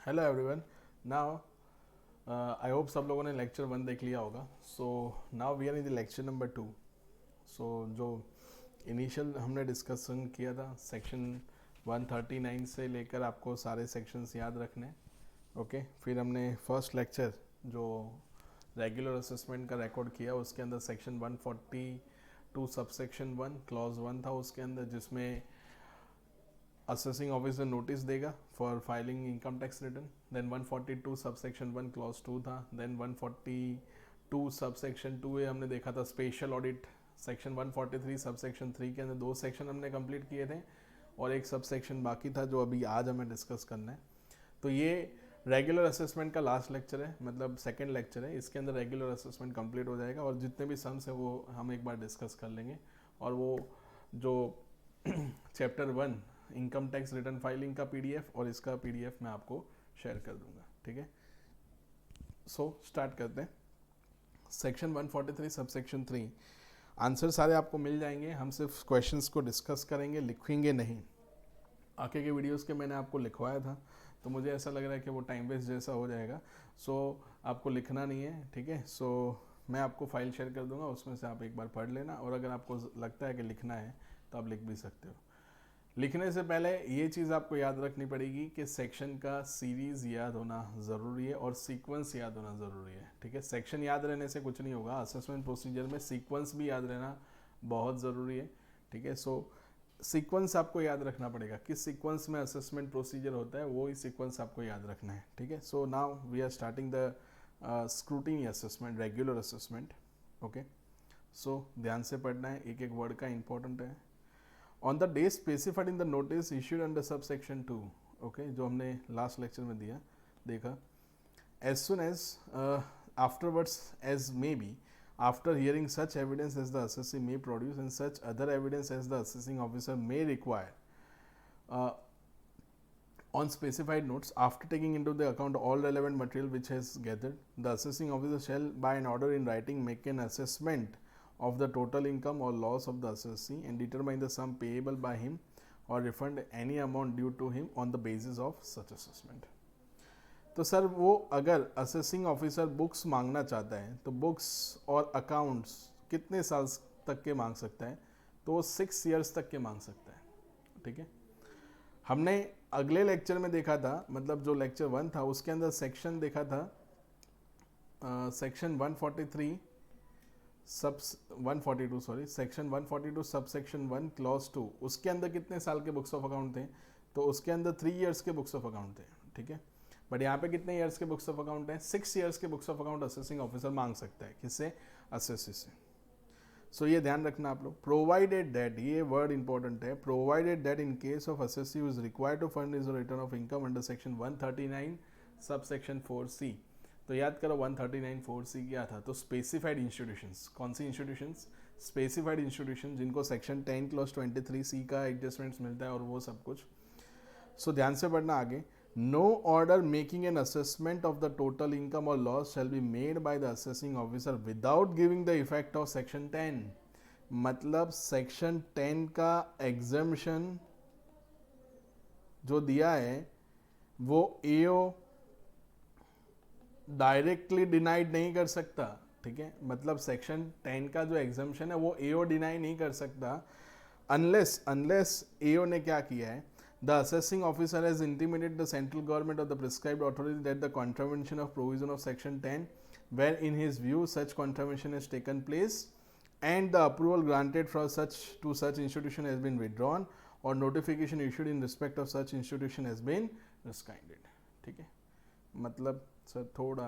Hello everyone. Now I hope सब लोगों ने लेक्चर 1 देख लिया होगा। So now we are in the lecture number 2। So जो इनिशियल हमने डिस्कशन किया था सेक्शन 139 से लेकर आपको सारे सेक्शंस याद रखने। ओके फिर हमने फर्स्ट लेक्चर जो रेगुलर असेसमेंट का रिकॉर्ड किया उसके अंदर सेक्शन 142 सबसेक्शन 1 क्लॉज 1 था उसके अंदर, जिसमें असेसिंग ऑफिसर नोटिस देगा for filing income tax return. Then 142 subsection 1 clause 2 था। देन 142 सबसेक्शन 2 हमने देखा था स्पेशल ऑडिट। सेक्शन 143 सबसेक्शन 3 के अंदर दो सेक्शन हमने कंप्लीट किए थे और एक सबसेक्शन बाकी था जो अभी आज हमें डिस्कस करना है। तो ये रेगुलर असेसमेंट का लास्ट लेक्चर है, मतलब सेकेंड लेक्चर है। इसके अंदर रेगुलर असेसमेंट कंप्लीट हो जाएगा और जितने भी सम्स है वो हम एक बार डिस्कस कर लेंगे। और वो जो chapter 1 income tax return filing का पीडीएफ और इसका पीडीएफ मैं आपको शेयर कर दूंगा, ठीक है। सो स्टार्ट करते हैं। सेक्शन 143 सबसेक्शन 3 आंसर सारे आपको मिल जाएंगे। हम सिर्फ क्वेश्चंस को डिस्कस करेंगे, लिखेंगे नहीं। आगे के वीडियोस के मैंने आपको लिखवाया था तो मुझे ऐसा लग रहा है कि वो टाइम वेस्ट जैसा हो जाएगा। सो आपको लिखना नहीं है, ठीक है। सो मैं आपको फाइल शेयर कर दूंगा, उसमें से आप एक बार पढ़ लेना और अगर आपको लगता है कि लिखना है तो आप लिख भी सकते हो। लिखने से पहले ये चीज़ आपको याद रखनी पड़ेगी कि सेक्शन का सीरीज़ याद होना ज़रूरी है और सीक्वेंस याद होना ज़रूरी है, ठीक है। सेक्शन याद रहने से कुछ नहीं होगा, असेसमेंट प्रोसीजर में सीक्वेंस भी याद रहना बहुत ज़रूरी है, ठीक है। सो सीक्वेंस आपको याद रखना पड़ेगा, किस सीक्वेंस में असेसमेंट प्रोसीजर होता है वो ही सीक्वेंस आपको याद रखना है, ठीक है। So now we are starting the scrutiny assessment, regular assessment. Okay so ध्यान से पढ़ना है, एक एक वर्ड का इंपॉर्टेंट है। On the day specified in the notice issued under sub section 2, okay, जो हमने लास्ट लेक्चर में दिया देखा। As soon as afterwards as may be after hearing such evidence as the assessee may produce and such other evidence as the assessing officer may require uh, on specified notes, after taking into the account all relevant material which has gathered, the assessing officer shall by an order in writing make an assessment of the total income or loss of the assessee and determine the sum payable by him or refund any amount due to him on the basis of such assessment. तो sir वो अगर assessing officer books मांगना चाहता है तो books और accounts कितने साल तक के मांग सकता है? तो वो 6 ईयर्स तक के मांग सकता है, ठीक है। हमने अगले लेक्चर में देखा था, मतलब जो लेक्चर 1 था उसके अंदर सेक्शन देखा था, सेक्शन 143 सब 142 sorry section 142 sub section 1 clause 2, उसके अंदर कितने साल के बुक्स ऑफ अकाउंट थे? तो उसके अंदर 3 ईयर्स के बुक्स ऑफ अकाउंट थे, ठीक है। बट यहाँ पे कितने ईयर्स के बुक्स ऑफ अकाउंट है? 6 ईयर्स के books of account assessing officer मांग सकता है, किससे? असेसी से। सो ये ध्यान रखना आप लोग। प्रोवाइडेड दैट, ये वर्ड इंपॉर्टेंट है, provided that in case of assessee is required to fund is return of income under section 139 sub section 4C। तो याद करो 139 4C क्या था? तो स्पेसिफाइड इंस्टीट्यूशंस, कौन सी इंस्टीट्यूशंस? स्पेसिफाइड इंस्टीट्यूशन जिनको सेक्शन 10 क्लॉज 23C का एडजस्टमेंट्स मिलता है और वो सब कुछ। सो ध्यान से पढ़ना आगे। No order making an assessment of the total income or loss shall be made by the assessing officer without giving the effect of section 10। मतलब सेक्शन 10 का एग्जम्पशन जो दिया है वो एओ डायरेक्टली डिनाइड नहीं कर सकता, ठीक है। मतलब सेक्शन 10 का जो एग्जम्पशन है वो एओ डिनाई नहीं कर सकता अनलेस एओ ने क्या किया है? The assessing officer has intimated the central government or the prescribed authority that the contravention of provision of section 10 where in his view such contravention has taken place and the approval granted for such to such institution has been withdrawn or notification issued in respect of such institution has been rescinded, ठीक है। मतलब sir थोड़ा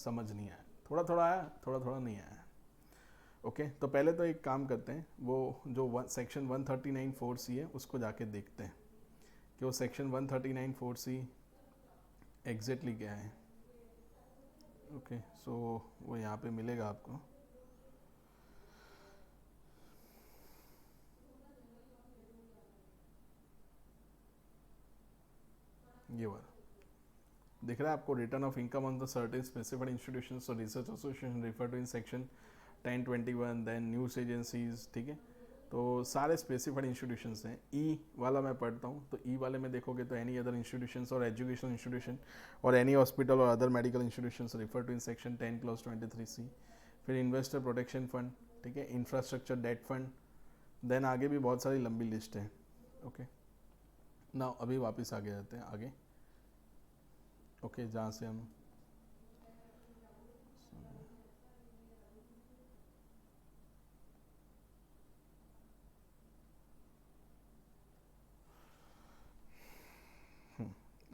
समझ नहीं आया, थोड़ा थोड़ा आया, थोड़ा थोड़ा नहीं आया। ओके तो पहले तो एक काम करते हैं, वो जो सेक्शन 139 4C है उसको जाके देखते हैं कि वो सेक्शन 139 4C एग्जैक्टली क्या है। ओके सो वो यहाँ पे मिलेगा आपको। ये वाला दिख रहा है आपको? Return of income on the certain specified institutions और research association refer to in section 1021, then news agencies, ठीक है। तो सारे स्पेसिफाइड इंस्टीट्यूशंस हैं। ई वाला मैं पढ़ता हूँ, तो ई वाले में देखोगे तो एनी अदर इंस्टीट्यूशंस और एजुकेशनल इंस्टीट्यूशन और एनी हॉस्पिटल और other medical institutions refer to in section 10 clause 23C। फिर इन्वेस्टर प्रोटेक्शन फंड, ठीक है, इंफ्रास्ट्रक्चर डेट फंड, देन आगे भी बहुत सारी लंबी लिस्ट है। ओके, ना अभी वापस आगे जाते हैं आगे। ओके, जहाँ से हम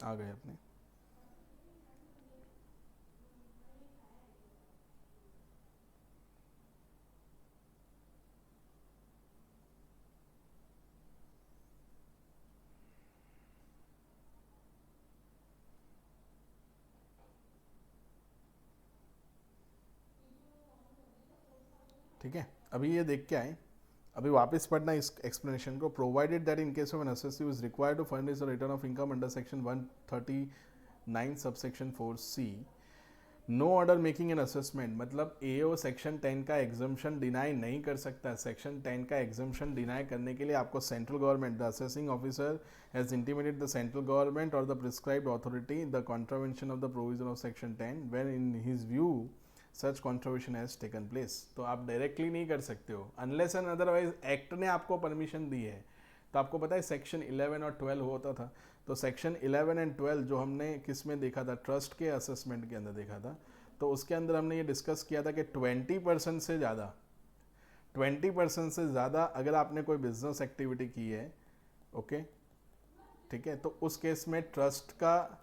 आ गए अपने। ठीक है, अभी ये देख के आए, अभी वापस पढ़ना इस एक्सप्लेनेशन को। Provided that in case of an assessee is required to furnish return of income under section 139 subsection 4C, no order making an assessment, मतलब एओ सेक्शन 10 का एग्जम्पशन डिनाई नहीं कर सकता। सेक्शन 10 का एग्जम्पशन डिनाई करने के लिए आपको central government, the assessing officer has intimated the central government और the prescribed authority the contravention of the provision of section 10 when in his view such contravention has taken place. तो आप directly नहीं कर सकते हो अनलेस एंड अदरवाइज एक्ट ने आपको permission दी है। तो आपको पता है सेक्शन 11 और 12 होता था, तो सेक्शन 11 एंड 12 जो हमने किस में देखा था, ट्रस्ट के असेसमेंट के अंदर देखा था, तो उसके अंदर हमने ये डिस्कस किया था कि 20% से ज़्यादा, 20% से ज़्यादा अगर आपने कोई बिजनेस एक्टिविटी की है, ओके, ठीक है, तो उस केस में ट्रस्ट का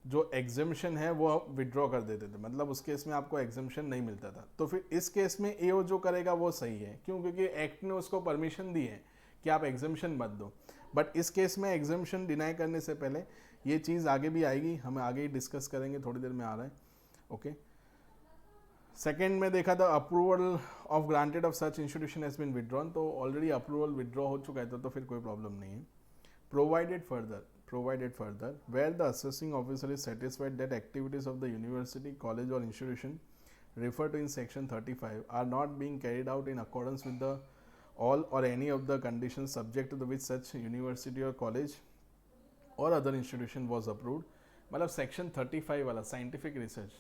जो एग्जम्पशन है वो विड्रॉ कर देते थे, मतलब उस केस में आपको एग्जम्पशन नहीं मिलता था। तो फिर इस केस में एओ जो करेगा वो सही है, क्यों? क्योंकि एक्ट ने उसको परमिशन दी है कि आप एग्जम्पशन मत दो। बट इस केस में एग्जम्पशन डिनाई करने से पहले ये चीज़ आगे भी आएगी, हम आगे ही डिस्कस करेंगे, थोड़ी देर में आ रहा है। ओके, सेकेंड में देखा था approval of granted of such institution has been withdrawn, तो ऑलरेडी अप्रूवल विड्रॉ हो चुका है, तो फिर कोई प्रॉब्लम नहीं है। provided further where the assessing officer is satisfied that activities of the university, college or institution referred to in section 35 are not being carried out in accordance with the all or any of the conditions subject to which such university or college or other institution was approved, मतलब section 35 वाला scientific research,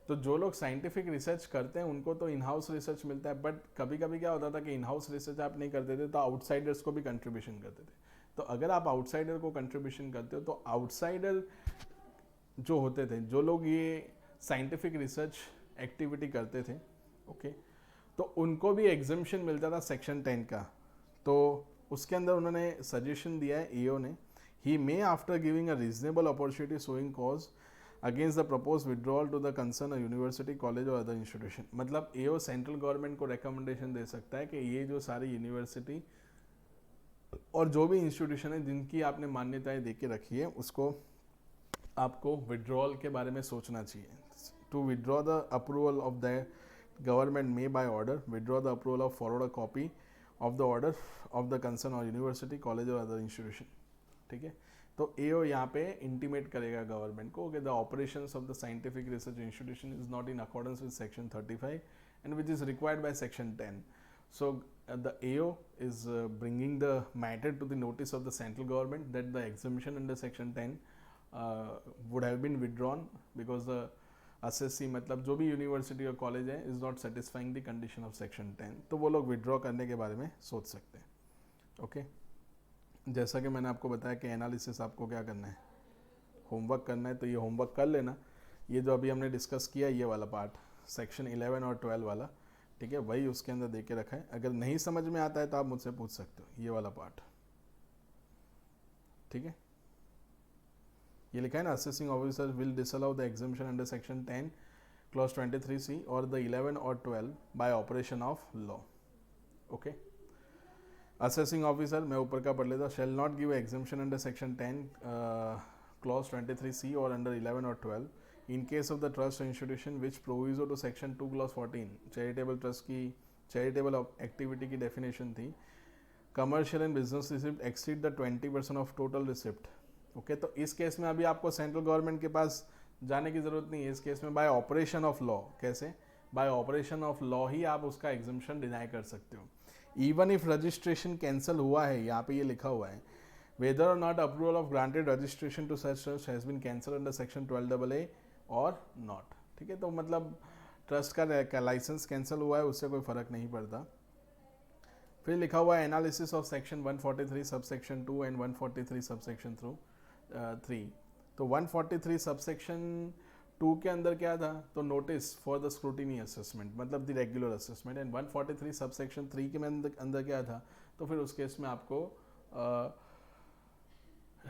तो जो लोग scientific research करते हैं उनको तो in house research मिलता है, बट कभी कभी क्या होता था कि इन हाउस रिसर्च आप नहीं करते थे तो आउटसाइडर्स को भी कंट्रीब्यूशन करते थे। तो अगर आप आउटसाइडर को कंट्रीब्यूशन करते हो तो आउटसाइडर जो होते थे, जो लोग ये साइंटिफिक रिसर्च एक्टिविटी करते थे, ओके, तो उनको भी एग्जम्पशन मिलता था सेक्शन 10 का। तो उसके अंदर उन्होंने सजेशन दिया है ईओ ने, he may after giving a reasonable opportunity showing cause against the propose withdrawal to the concern university, college और अदर इंस्टीट्यूशन, मतलब एओ सेंट्रल गवर्नमेंट को रिकमेंडेशन दे सकता है कि ये जो सारी यूनिवर्सिटी और जो भी इंस्टीट्यूशन है जिनकी आपने मान्यताएं दे के रखी है उसको आपको विड्रॉल के बारे में सोचना चाहिए। To withdraw the approval of the government may by order withdraw the approval of forward a copy of the order of the concern और यूनिवर्सिटी, कॉलेज और अदर इंस्टीट्यूशन, ठीक है। तो एओ यहाँ पे इंटीमेट करेगा गवर्नमेंट को कि the operations of the scientific research institution is not in accordance with section 35 and which is required by section 10. So the AO is bringing the matter to the notice of the central government that the exemption under section 10 would have been withdrawn because the assessee, मतलब जो भी university और college है, is not satisfying the condition of section 10, तो वो लोग withdraw करने के बारे में सोच सकते हैं। ओके, जैसा कि मैंने आपको बताया कि एनालिसिस आपको क्या करना है, होमवर्क करना है, तो ये होमवर्क कर लेना। ये जो अभी हमने डिस्कस किया ये वाला पार्ट सेक्शन 11 और 12 वाला, ठीक है, वही उसके अंदर दे के रखा है। अगर नहीं समझ में आता है तो आप मुझसे पूछ सकते हो, ये वाला पार्ट, ठीक है। ये लिखा है ना, assessing officer will disallow the exemption under section 10 clause 23C और द 11 और 12 bye operation of law. Okay, assessing officer, मैं ऊपर का पढ़ लेता, shall not give exemption under section 10 clause 23C और अंडर 11 और 12 in case of the trust institution which proviso to section 2 clause 14 charitable trust की चैरिटेबल एक्टिविटी की definition थी, commercial and business receipt exceed the 20% of total receipt. Okay, तो इस case में अभी आपको सेंट्रल गवर्नमेंट के पास जाने की जरूरत नहीं है। इस केस में बाय ऑपरेशन ऑफ लॉ, कैसे? बाय ऑपरेशन ऑफ लॉ ही आप उसका एग्जम्पशन डिनाई कर सकते हो। इवन इफ रजिस्ट्रेशन कैंसिल हुआ है, यहाँ पे ये लिखा हुआ है, whether or not approval of granted registration to such trust has been cancelled under section 12AA और not, ठीक है। तो मतलब ट्रस्ट का लाइसेंस कैंसिल हुआ है उससे कोई फर्क नहीं पड़ता। फिर लिखा हुआ है एनालिसिस ऑफ सेक्शन 143 सब सेक्शन 2 एंड 143 सब सेक्शन 3। तो 143 सब सेक्शन 2 के अंदर क्या था, तो notice for the scrutiny assessment, मतलब the regular assessment, and 143 sub section 3 के अंदर क्या था, तो फिर उस केस में आपको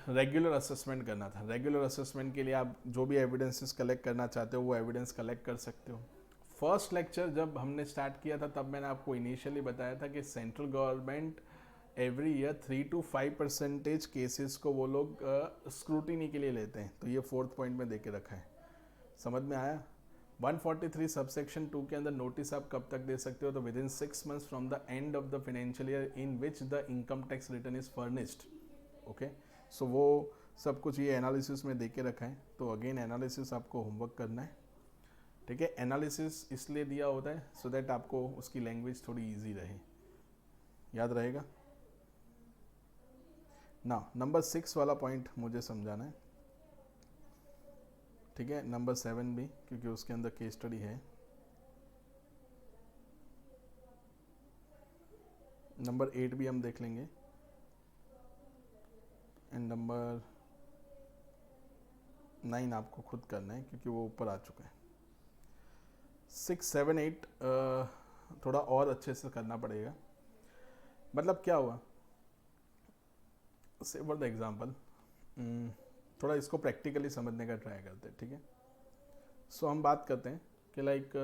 रेगुलर असेसमेंट करना था। रेगुलर असेसमेंट के लिए आप जो भी एविडेंसेस कलेक्ट करना चाहते हो वो एविडेंस कलेक्ट कर सकते हो। फर्स्ट लेक्चर जब हमने स्टार्ट किया था तब मैंने आपको इनिशियली बताया था कि central government every year 3 to 5% cases को वो लोग स्क्रूटिनी के लिए लेते हैं। तो ये 4th पॉइंट में दे के रखा है, समझ में आया। 143 सबसेक्शन 2 के अंदर नोटिस आप कब तक दे सकते हो, तो within 6 months from the end of the financial year in which the income tax return is furnished. Okay, so वो सब कुछ ये एनालिसिस में दे के रखा है। तो अगेन एनालिसिस आपको होमवर्क करना है, ठीक है। एनालिसिस इसलिए दिया होता है सो दैट आपको उसकी लैंग्वेज थोड़ी इजी रहे, याद रहेगा ना। नंबर 6 वाला पॉइंट मुझे समझाना है, ठीक है। नंबर 7 भी, क्योंकि उसके अंदर केस स्टडी है। नंबर 8 भी हम देख लेंगे, एंड नंबर 9 आपको खुद करना है क्योंकि वो ऊपर आ चुका है। 6, 7, 8 थोड़ा और अच्छे से करना पड़ेगा। मतलब क्या हुआ, से फॉर द एग्जाम्पल थोड़ा इसको प्रैक्टिकली समझने का ट्राई करते हैं, ठीक है। सो हम बात करते हैं कि लाइक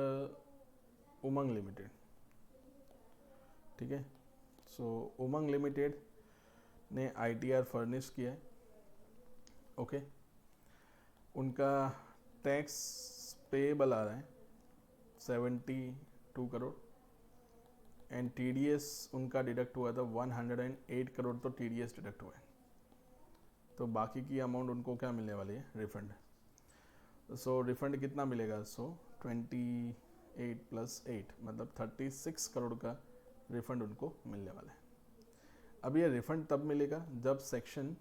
उमंग लिमिटेड, ठीक है। सो उमंग लिमिटेड ने ITR फर्निश किया है, ओके। उनका टैक्स पेएबल आ रहा है 72 करोड़, एंड TDS उनका डिडक्ट हुआ था 108 करोड़, तो TDS डिडक्ट हुआ है। तो बाकी की अमाउंट उनको क्या मिलने वाली है, रिफंड। सो रिफंड कितना मिलेगा, सो 28 + 8 मतलब 36 करोड़ का रिफंड उनको मिलने वाला है। अब ये रिफंड तब मिलेगा जब सेक्शन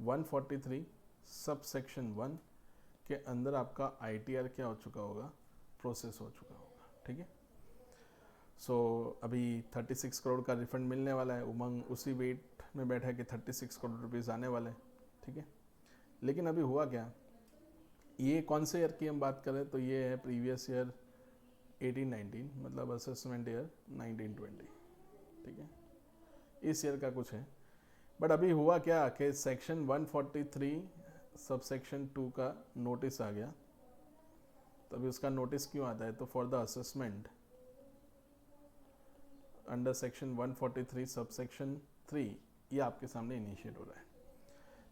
143 सब सेक्शन 1 के अंदर आपका ITR क्या हो चुका होगा, प्रोसेस हो चुका होगा, ठीक है। सो अभी 36 करोड़ का रिफंड मिलने वाला है। उमंग उसी वेट में बैठा है कि 36 करोड़ रुपीज़ आने वाले हैं, ठीक है। लेकिन अभी हुआ क्या, ये कौन से ईयर की हम बात करें, तो ये है प्रीवियस ईयर 18-19, मतलब असेसमेंट ईयर 19-20, ठीक है। इस ईयर का कुछ है। बट अभी हुआ क्या कि सेक्शन 143 सब सेक्शन 2 का नोटिस आ गया। तो अभी उसका नोटिस क्यों आता है, तो for the assessment under section 143 sub section 3 ये आपके सामने इनिशिएट हो रहा है।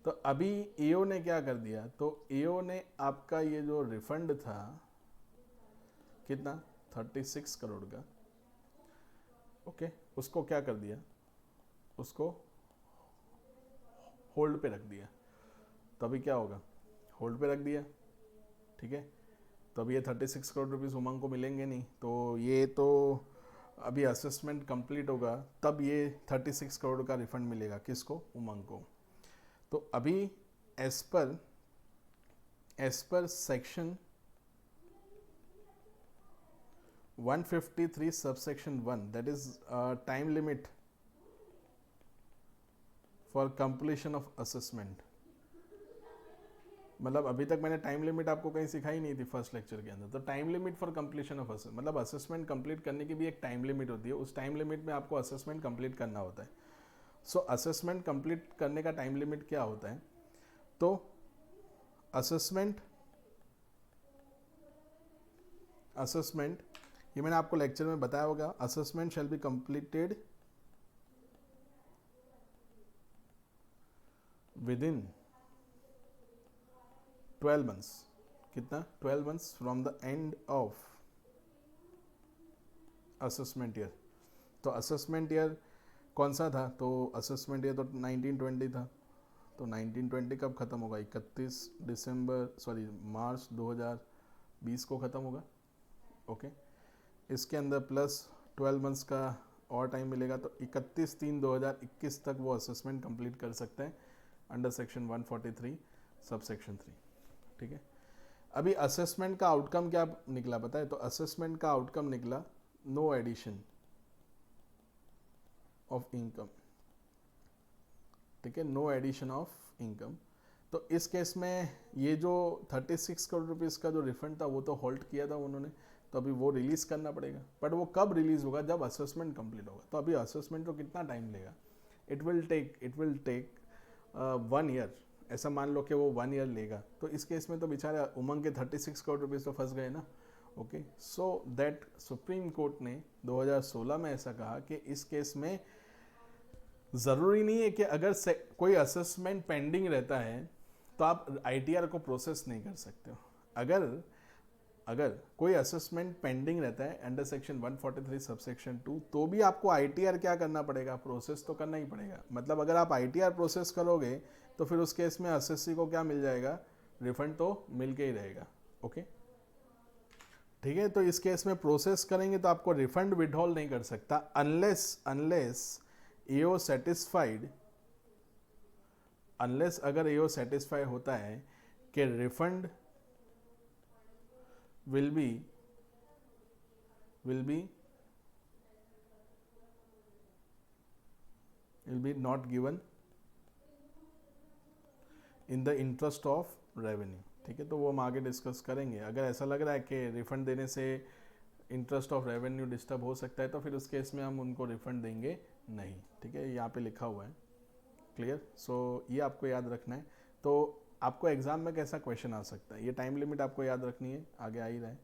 तो अभी AO ने क्या कर दिया, तो AO ने आपका ये जो रिफंड था कितना 36 करोड़ का, ओके, उसको क्या कर दिया, उसको होल्ड पे रख दिया। तो अभी क्या होगा, होल्ड पे रख दिया, ठीक है। तो अभी ये 36 करोड़ रुपीज़ उमंग को मिलेंगे नहीं, तो ये तो अभी असेसमेंट कंप्लीट होगा तब ये 36 करोड़ का रिफंड मिलेगा, किसको, उमंग को। तो अभी as per section 153 subsection 1 that is time limit for completion of assessment, मतलब अभी तक मैंने टाइम लिमिट आपको कहीं सिखाई नहीं थी फर्स्ट लेक्चर के अंदर। तो time limit for completion of assessment, मतलब असेसमेंट कंप्लीट करने की भी एक टाइम लिमिट होती है, उस टाइम लिमिट में आपको असेसमेंट कंप्लीट करना होता है। सो असेसमेंट कंप्लीट करने का टाइम लिमिट क्या होता है, तो असेसमेंट ये मैंने आपको लेक्चर में बताया होगा, assessment shall be completed with in 12 months, कितना 12 months from the end of assessment year. तो असेसमेंट ईयर कौन सा था, तो असेसमेंट ईयर तो 1920 था। तो 1920 कब ख़त्म होगा, 31 मार्च 2020 को ख़त्म होगा, ओके। इसके अंदर प्लस 12 months का और टाइम मिलेगा तो 31/3/2021 तक वो असेसमेंट कंप्लीट कर सकते हैं अंडर सेक्शन 143 सब सेक्शन 3। ठीक है, अभी असेसमेंट का आउटकम क्या निकला पता है? तो असेसमेंट का आउटकम निकला नो एडिशन ऑफ इनकम। ठीक है, नो एडिशन ऑफ इनकम। तो इस केस में ये जो 36 करोड़ रुपीज़ का जो रिफंड था वो तो होल्ड किया था उन्होंने, तो अभी वो रिलीज़ करना पड़ेगा। बट वो कब रिलीज़ होगा? जब असेसमेंट कंप्लीट होगा। तो अभी असेसमेंट को कितना टाइम लेगा? It will take 1 year. ऐसा मान लो कि वो 1 ईयर लेगा, तो इस केस में तो बेचारे उमंग के 36 करोड़ रुपीज़ तो फंस गए ना। Okay, so that supreme court ने 2016 में ऐसा कहा कि इस केस में ज़रूरी नहीं है कि अगर कोई असेसमेंट पेंडिंग रहता है तो आप आईटीआर को प्रोसेस नहीं कर सकते हो। अगर कोई असेसमेंट पेंडिंग रहता है अंडर सेक्शन 143 सबसेक्शन 2 तो भी आपको आईटीआर क्या करना पड़ेगा? प्रोसेस तो करना ही पड़ेगा। मतलब अगर आप आईटीआर प्रोसेस करोगे तो फिर उस केस में एसएससी को क्या मिल जाएगा? रिफंड तो मिल के ही रहेगा। ओके, ठीक है, तो इस केस में प्रोसेस करेंगे तो आपको रिफंड विड्रॉल नहीं कर सकता अनलेस एओ सेटिस्फाइड, अनलेस अगर एओ सेटिस्फाई होता है कि refund will be not given in the interest of revenue। ठीक है, तो वो हम आगे डिस्कस करेंगे। अगर ऐसा लग रहा है कि रिफंड देने से इंटरेस्ट ऑफ रेवेन्यू डिस्टर्ब हो सकता है तो फिर उस केस में हम उनको रिफंड देंगे नहीं। ठीक है, यहाँ पे लिखा हुआ है, क्लियर। सो ये आपको याद रखना है। तो आपको एग्जाम में कैसा क्वेश्चन आ सकता है, ये टाइम लिमिट आपको याद रखनी है, आगे आ ही रहा है।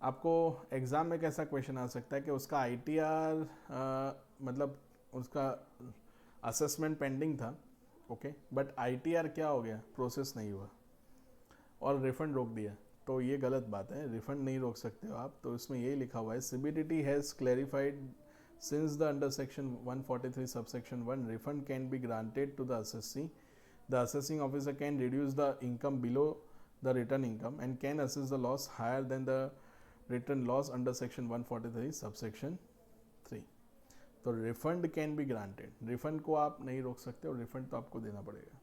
आपको एग्ज़ाम में कैसा क्वेश्चन आ सकता है कि उसका आईटीआर मतलब उसका असेसमेंट पेंडिंग था, ओके, बट आईटीआर क्या हो गया? प्रोसेस नहीं हुआ और रिफंड रोक दिया। तो ये गलत बात है, रिफंड नहीं रोक सकते हो आप। तो इसमें यही लिखा हुआ है, CBDT has clarified since the under section 143 subsection 1 refund can be granted to the assessee, the assessing officer can reduce the income below the return income and can assess the loss higher than the return loss under section 143 subsection 3। तो refund can be granted, refund को आप नहीं रोक सकते और refund तो आपको देना पड़ेगा।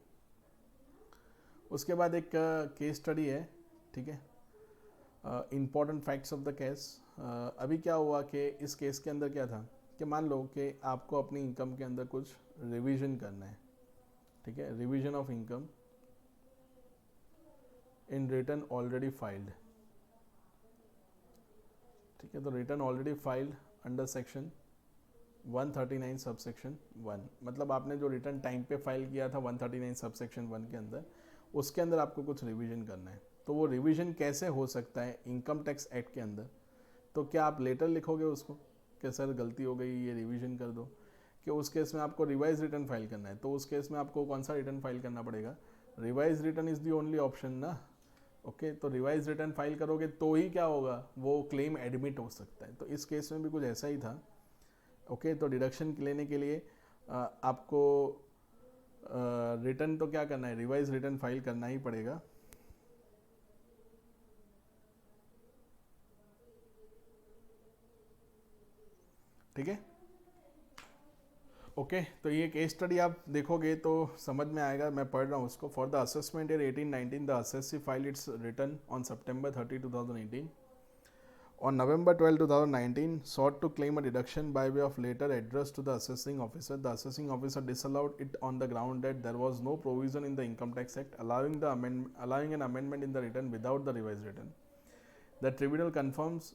उसके बाद एक केस स्टडी है, ठीक है, important facts of the case. अभी क्या हुआ कि इस केस के अंदर क्या था कि मान लो कि आपको अपनी इनकम के अंदर कुछ रिवीजन करना है। ठीक है, revision of income in return already filed. ठीक है, तो return already filed under section 139 subsection 1, मतलब आपने जो रिटर्न टाइम पे फाइल किया था 139 सबसेक्शन 1 के अंदर, उसके अंदर आपको कुछ रिवीजन करना है। तो वो रिवीजन कैसे हो सकता है इनकम टैक्स एक्ट के अंदर? तो क्या आप लेटर लिखोगे उसको कि सर गलती हो गई, ये रिवीजन कर दो? कि उस केस में आपको रिवाइज रिटर्न फाइल करना है, तो उस केस में आपको कौन सा रिटर्न फाइल करना पड़ेगा? Revise return is the only option ना। ओके, तो रिवाइज रिटर्न फाइल करोगे तो ही क्या होगा? वो क्लेम एडमिट हो सकता है। तो इस केस में भी कुछ ऐसा ही था। ओके, तो डिडक्शन लेने के लिए आपको रिटर्न तो क्या करना है? रिवाइज रिटर्न फाइल करना ही पड़ेगा। ठीक है, ओके, तो ये केस स्टडी आप देखोगे तो समझ में आएगा। मैं पढ़ रहा हूँ उसको। For the assessment year 18-19 the assessee file it's return on September 30, 2018. On November 12, 2019, sought to claim a deduction by way of letter addressed to the assessing officer. The assessing officer disallowed it on the ground that there was no provision in the Income Tax Act allowing an amendment in the return without the revised return. The tribunal confirms,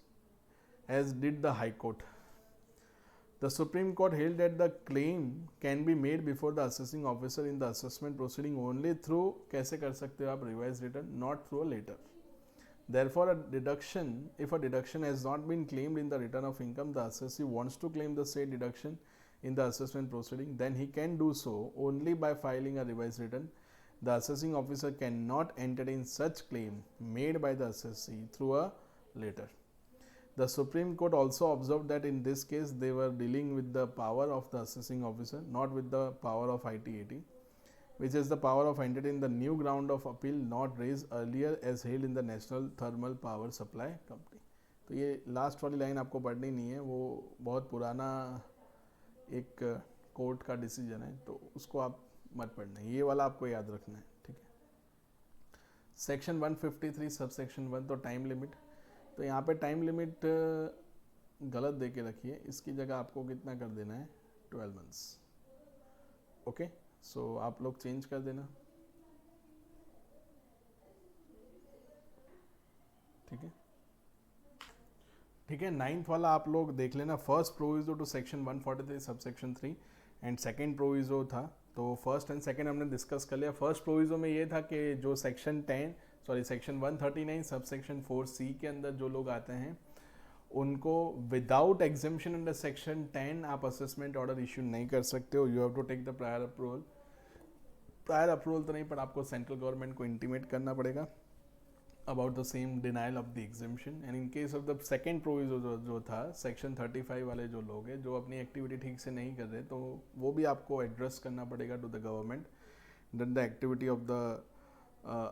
as did the High Court. The Supreme Court held that the claim can be made before the assessing officer in the assessment proceeding only through कैसे कर सकते हो आप? revised return, not through a letter. Therefore, if a deduction has not been claimed in the return of income, the assessee wants to claim the said deduction in the assessment proceeding, then he can do so only by filing a revised return. The assessing officer cannot entertain such claim made by the assessee through a letter. The Supreme Court also observed that in this case they were dealing with the power of the assessing officer, not with the power of ITAT, which is the power of entertaining the new ground of appeal not raised earlier as held in the National Thermal Power Supply Company. तो ये last वाली line आपको पढ़नी नहीं है, वो बहुत पुराना एक कोर्ट का डिसीजन है, तो उसको आप मत पढ़ना, ये वाला आपको याद रखना है, ठीक है। सेक्शन 153 सब सेक्शन 1, तो टाइम लिमिट, तो यहाँ पे टाइम लिमिट गलत दे के रखिए, इसकी जगह आपको कितना कर देना है, 12 मंथ्स। ओके, सो आप लोग चेंज कर देना, ठीक है। ठीक है, 9th वाला आप लोग देख लेना, first proviso to section 143 sub section 3 and second proviso था, तो फर्स्ट एंड सेकेंड हमने डिस्कस कर लिया। फर्स्ट प्रोविजो में ये था कि जो सेक्शन 139 सब सेक्शन 4C के अंदर जो लोग आते हैं उनको विदाउट एग्जेम्पशन अंडर सेक्शन 10 आप असेसमेंट ऑर्डर इश्यू नहीं कर सकते हो, you have to take the prior approval. Prior approval तो नहीं, पर आपको सेंट्रल गवर्नमेंट को इंटीमेट करना पड़ेगा about the same denial of the exemption, and in case of the second proviso जो था सेक्शन 35 वाले जो लोग हैं जो अपनी एक्टिविटी ठीक से नहीं कर रहे, तो वो भी आपको एड्रेस करना पड़ेगा to the government that the activity of the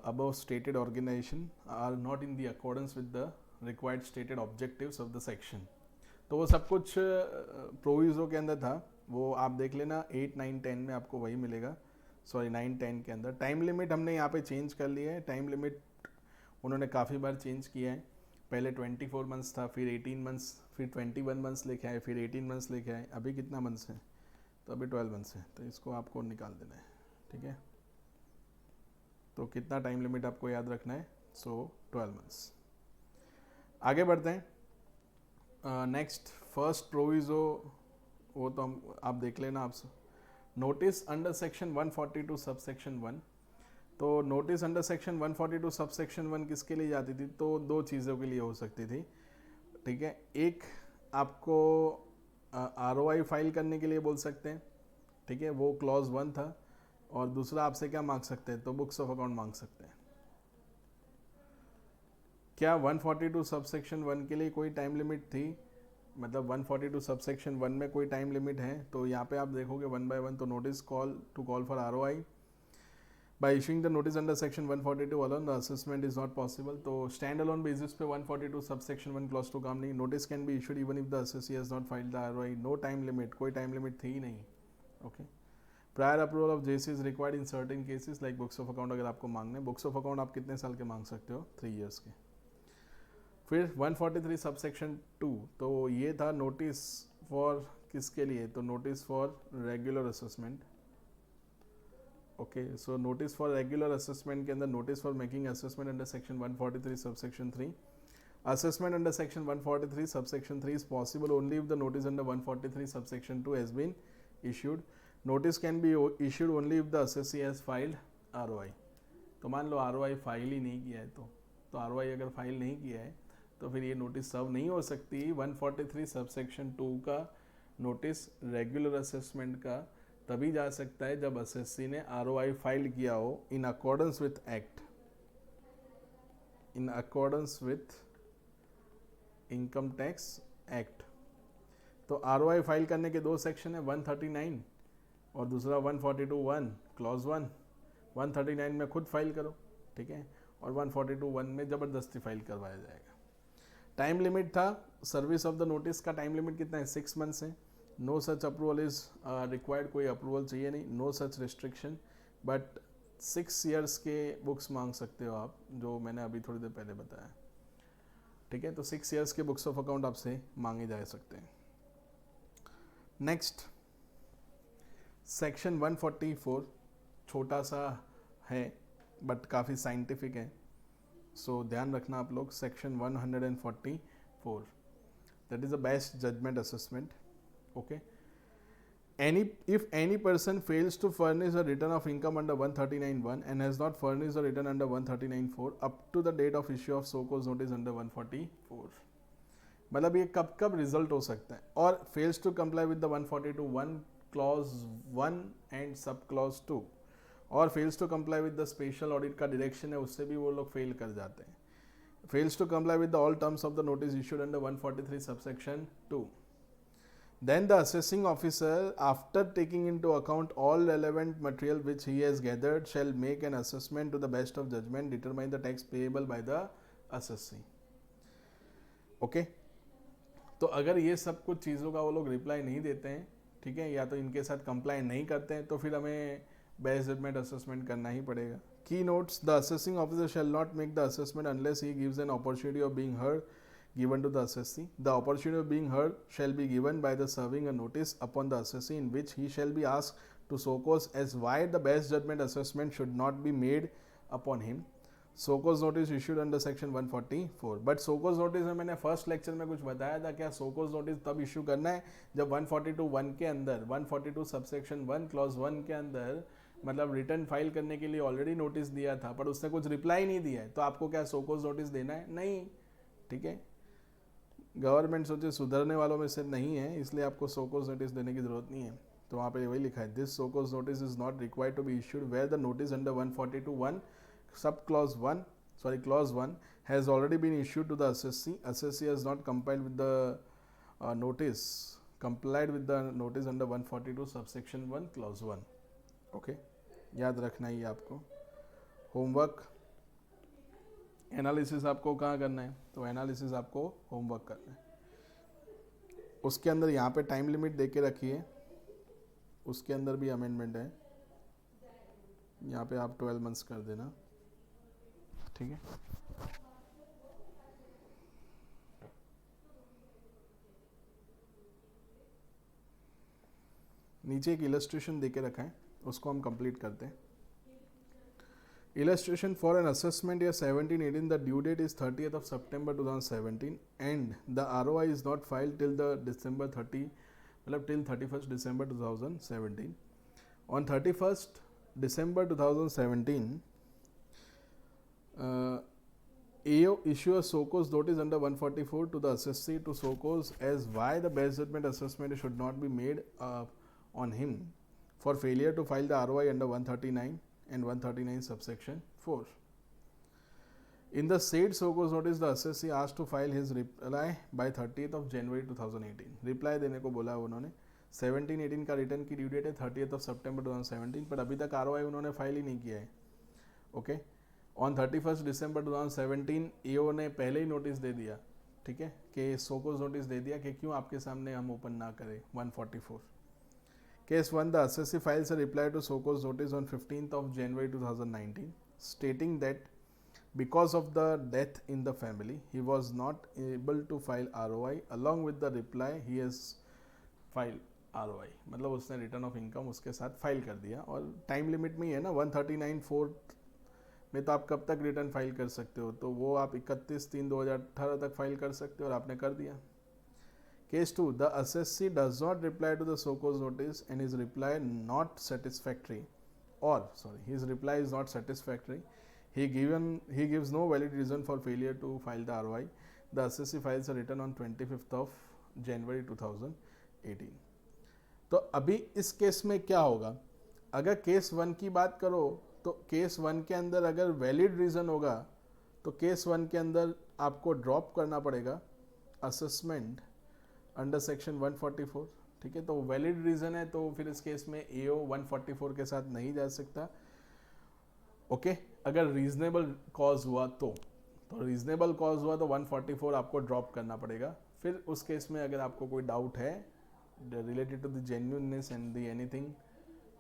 above stated organization are not in the accordance with the required stated objectives of the section। तो वो सब कुछ प्रोविजो के अंदर था, वो आप देख लेना 8, 9, 10 में आपको वही मिलेगा, सॉरी 9, 10 के अंदर। टाइम लिमिट हमने यहाँ पे चेंज कर लिया है, टाइम लिमिट उन्होंने काफ़ी बार चेंज किया है, पहले 24 मंथ्स था, फिर 18 मंथ्स, फिर 21 मंथ्स लेके आए, फिर 18 मंथ्स लेके आए, अभी कितना मंथ्स है, तो अभी 12 मंथ्स है, तो इसको आपको निकाल देना है, ठीक है। तो कितना टाइम लिमिट आपको याद रखना है, सो 12 मंथ्स। आगे बढ़ते हैं, नेक्स्ट फर्स्ट प्रोविजो, वो तो हम आप देख लेना आप। Notice under section 142 sub section 1, तो notice under section 142 sub section 1 किसके लिए जाती थी, तो दो चीज़ों के लिए हो सकती थी, ठीक है। एक आपको ROI फाइल करने के लिए बोल सकते हैं, ठीक है, वो क्लॉज 1 था, और दूसरा आपसे क्या मांग सकते हैं, तो बुक्स ऑफ अकाउंट मांग सकते हैं। क्या 142 सब सेक्शन 1 के लिए कोई टाइम लिमिट थी, मतलब 142 सब सेक्शन 1 में कोई टाइम लिमिट है, तो यहाँ पे आप देखोगे 1 by 1, तो notice call to call for ROI by issuing the notice under section 142 alone the assessment is not possible, तो stand alone basis पे 142 subsection 1 clause 2 काम नहीं। notice can be issued even if the assessee has not filed the ROI, no time limit, कोई time limit थी ही नहीं, okay। prior approval of JC is required in certain cases like books of account, अगर आपको मांगने books of account आप कितने साल के मांग सकते हो, 3 years के। फिर 143 subsection 2, तो ये था notice for किसके लिए, तो notice for regular assessment, okay. So notice for regular assessment के अंदर notice for making assessment under section 143 subsection 3, assessment under section 143 subsection 3 is possible only if the notice under 143 subsection 2 has been issued, notice can be issued only if the assessee has filed ROI। तो मान लो ROI file ही नहीं किया है, तो ROI अगर file नहीं किया है तो फिर ये नोटिस सर्व नहीं हो सकती। 143 सबसेक्शन 2 का नोटिस रेगुलर असेसमेंट का तभी जा सकता है जब असेसी ने ROI फाइल किया हो in accordance with act, in accordance with income tax act. तो ROI फाइल करने के दो सेक्शन है, 139 और दूसरा 142(1) क्लॉज 1। 139 में खुद फाइल करो, ठीक है, और 142(1) में ज़बरदस्ती फाइल करवाया जाएगा। टाइम लिमिट था, सर्विस ऑफ द नोटिस का टाइम लिमिट कितना है, 6 मंथ्स है। No such approval is required, कोई अप्रूवल चाहिए नहीं, no such restriction, but 6 years के बुक्स मांग सकते हो आप, जो मैंने अभी थोड़ी देर पहले बताया, ठीक है। तो 6 years के बुक्स ऑफ अकाउंट आपसे मांगे जा सकते हैं। नेक्स्ट सेक्शन 144 छोटा सा है बट काफ़ी साइंटिफिक है, सो ध्यान रखना आप लोग। Section 144 that is the best judgement assessment, okay। If any person fails to furnish a return of income under 139(1) and has not furnished a return under 139(4) up to the date of issue of so cause notice under 144, मतलब ये कब कब result हो सकता है, और fails to comply with the 142(1) clause 1 and sub clause 2, और fails to comply with the special audit का डायरेक्शन है, उससे भी वो लोग फेल कर जाते हैं। fails to comply with the all terms of the notice issued under 143 subsection 2, then the assessing officer, after taking into account all relevant material which he has gathered, shall make an assessment to the best of judgment, determine the tax payable by the assessee, okay। तो अगर ये सब कुछ चीज़ों का वो लोग reply नहीं देते हैं ठीक है, या तो इनके साथ कंप्लाई नहीं करते हैं तो फिर हमें बेस्ट जजमेंट असेसमेंट करना ही पड़ेगा. की notes: the assessing officer shall not make the assessment unless he gives an opportunity of being heard given to the assessee. The opportunity of being heard shall be given by the serving a notice upon the assessee in which he shall be asked to show cause as why the best judgment assessment should not be made upon him. So cause notice issued under section 144. But so cause notice में मैंने first lecture में कुछ बताया था क्या. so cause notice तब issue करना है जब 142(1) के अंदर 142 सबसेक्शन 1 क्लॉज 1 के अंदर मतलब रिटर्न फाइल करने के लिए ऑलरेडी नोटिस दिया था पर उसने कुछ रिप्लाई नहीं दिया है तो आपको क्या so cause नोटिस देना है नहीं. ठीक है, गवर्नमेंट सोचे सुधरने वालों में से नहीं है इसलिए आपको सो कॉज नोटिस देने की जरूरत नहीं है. तो वहाँ पे वही लिखा है, this so cause notice is not required to be issued where the notice under 142(1) sub clause 1 has already been issued to the assessee. Assessee has not complied with the notice under 142 subsection 1 clause 1. Okay, याद रखना ही आपको. Homework analysis आपको कहाँ करना है, तो analysis आपको homework करना है. उसके अंदर यहाँ पे टाइम लिमिट दे के रखिए, उसके अंदर भी अमेंडमेंट है. यहाँ पे आप 12 मंथ्स कर देना. ठीक है, नीचे एक इलस्ट्रेशन दे के रखा है उसको हम कंप्लीट करते हैं. Illustration for an assessment year 17-18, the due date is 30th of September 2017 and the ROI is not filed till the December 30 मतलब till 31st December 2017. On 31st December 2017 AO issue a so cause notice under 144 to the assessee to so cause as why the best judgment assessment should not be made on him for failure to file the ROI under 139 and 139 subsection 4. In the said so cause notice, the assessee asked to file his reply by 30th of January 2018. Reply देने को बोला उन्होंने. 17-18 का return की due date है 30th of September 2017 पर अभी तक ROI उन्होंने फाइल ही नहीं किया है. Okay, on 31st December 2017 EO ने पहले ही नोटिस दे दिया. ठीक है, कि सो कॉज नोटिस दे दिया कि क्यों आपके सामने हम ओपन ना करें 144. Case 1, the assessee files a reply to so cause notice on 15th of January 2019 stating that because of the death in the family, he was not able to file ROI. Along with the reply, he has filed ROI. मतलब उसने return of income उसके साथ file कर दिया और time limit में ही है ना 139(4) में तो आप कब तक रिटर्न फाइल कर सकते हो, तो वो आप 31/3/2018 तक फाइल कर सकते हो और आपने कर दिया. Case 2, the assessee does not reply to the so cause notice and his reply not satisfactory his reply is not satisfactory. He gives no valid reason for failure to file the ROI. The assessee files a return on 25th of January 2018. तो अभी इस case में क्या होगा, अगर case 1 की बात करो तो केस 1 के अंदर अगर वैलिड रीज़न होगा तो केस 1 के अंदर आपको ड्रॉप करना पड़ेगा असेसमेंट अंडर सेक्शन 144. ठीक है, तो वैलिड रीज़न है तो फिर इस केस में AO 144 के साथ नहीं जा सकता. ओके, अगर रीजनेबल कॉज हुआ तो रीजनेबल कॉज हुआ तो 144 आपको ड्रॉप करना पड़ेगा. फिर उस केस में अगर आपको कोई डाउट है related to the genuineness and the anything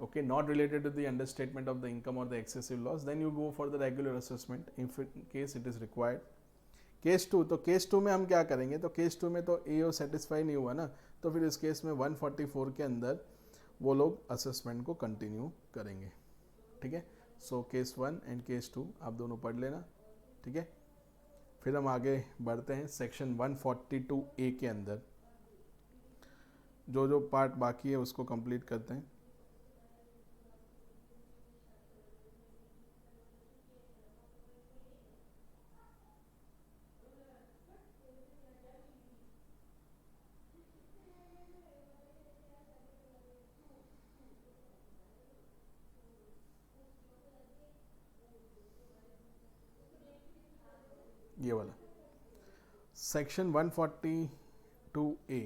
okay not related to the understatement of the income or the excessive loss, then you go for the regular assessment in case it is required. Case 2, तो case 2 में हम क्या करेंगे, तो case 2 में तो AO satisfy नहीं हुआ ना, तो फिर इस केस में 144 के अंदर वो लोग असेसमेंट को कंटिन्यू करेंगे. ठीक है, सो केस 1 एंड केस 2 आप दोनों पढ़ लेना. ठीक है, फिर हम आगे बढ़ते हैं सेक्शन 142A के अंदर. जो पार्ट बाकी है उसको कंप्लीट करते हैं. ये वाला सेक्शन 142A.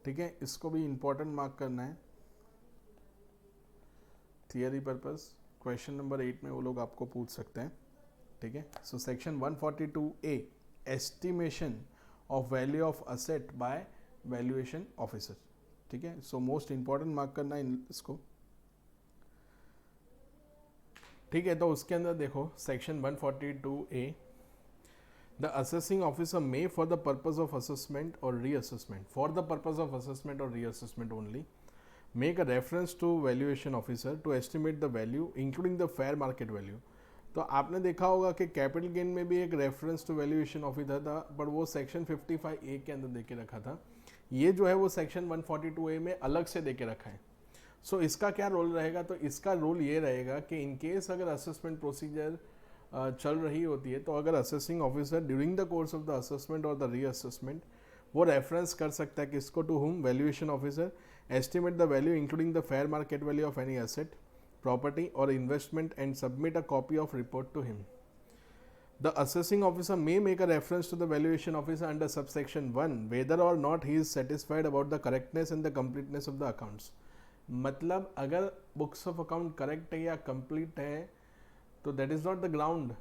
ठीक है, इसको भी इम्पोर्टेंट मार्क करना है थियरी पर्पस. क्वेश्चन नंबर 8 में वो लोग आपको पूछ सकते हैं. ठीक है, so section 142A, estimation of value of asset by valuation officer. ठीक है, सो मोस्ट इंपॉर्टेंट मार्क करना है इसको, ठीक है। तो उसके अंदर देखो section 142A, the assessing officer may for the purpose of assessment और reassessment, for the purpose of assessment और reassessment only, make a reference to valuation officer to estimate the value including the fair market value. तो आपने देखा होगा कि capital gain में भी एक रेफरेंस टू वैल्यूएशन ऑफिसर था, बट वो सेक्शन 55A के अंदर देके रखा था। ये जो है वो सेक्शन 142A में अलग से देके रखा है। सो इसका क्या रोल रहेगा, तो इसका रोल ये रहेगा कि इन केस अगर असेसमेंट प्रोसीजर चल रही होती है, तो अगर assessing officer during the course of the assessment और द रीअसेसमेंट वो रेफरेंस कर सकता है किसको, to whom, valuation officer, estimate the value including the fair market value of any asset, property or investment and submit a copy of report to him. The assessing officer may make a reference to the valuation officer under subsection 1 whether or not he is satisfied about the correctness and the completeness of the accounts. मतलब अगर books of account correct है या complete है तो that is not the ground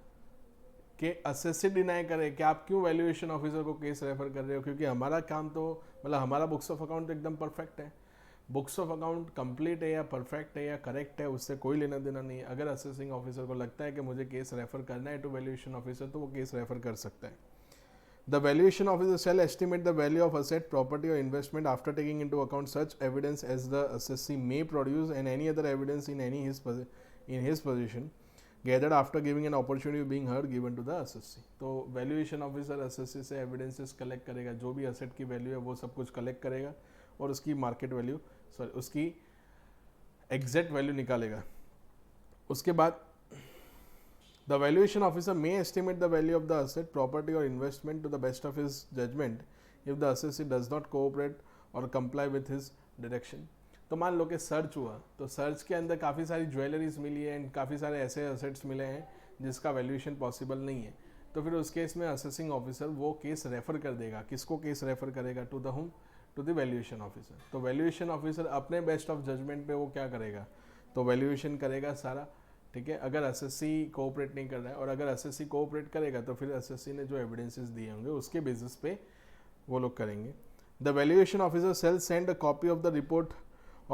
कि assessee deny करे कि आप क्यों वैल्यूएशन ऑफिसर को केस रेफर कर रहे हो, क्योंकि हमारा काम तो मतलब हमारा बुक्स ऑफ अकाउंट एकदम परफेक्ट है। बुक्स ऑफ अकाउंट कंप्लीट है या परफेक्ट है या करेक्ट है उससे कोई लेना देना नहीं है। अगर असेसिंग ऑफिसर को लगता है कि मुझे केस रेफर करना है टू वैल्यूएशन ऑफिसर तो वो केस रेफर कर सकता है। The valuation officer shall estimate the value of asset, property और investment after taking into account such evidence as the assessee may produce and any other evidence in his position gathered after giving an opportunity of being heard given to the assessee. तो valuation officer assessee से evidences collect करेगा, जो भी asset की value है वो सब कुछ कलेक्ट करेगा और उसकी मार्केट वैल्यू उसकी एग्जैक्ट वैल्यू निकालेगा। उसके बाद the valuation officer may estimate the value of the asset, property और investment to the best of his judgment if the assessee does not cooperate और कंप्लाई विथ हिज डायरेक्शन। तो मान लो कि search हुआ, तो सर्च के अंदर काफ़ी सारी ज्वेलरीज मिली है एंड काफ़ी सारे ऐसे असेट्स मिले हैं जिसका वैल्यूएशन पॉसिबल नहीं है, तो फिर उस केस में असेसिंग ऑफिसर वो केस रेफर कर देगा। किसको केस रेफर करेगा, to the whom, to the valuation officer. तो वैल्यूएशन ऑफिसर अपने बेस्ट ऑफ जजमेंट पे वो क्या करेगा, तो वैल्यूएशन करेगा सारा, ठीक है। अगर असेसी कोऑपरेट नहीं कर रहा है और अगर असेसी कोऑपरेट करेगा तो फिर असेसी ने जो एविडेंसेस दिए होंगे उसके बेसिस पे वो लोग करेंगे। The valuation officer shall send a copy of the report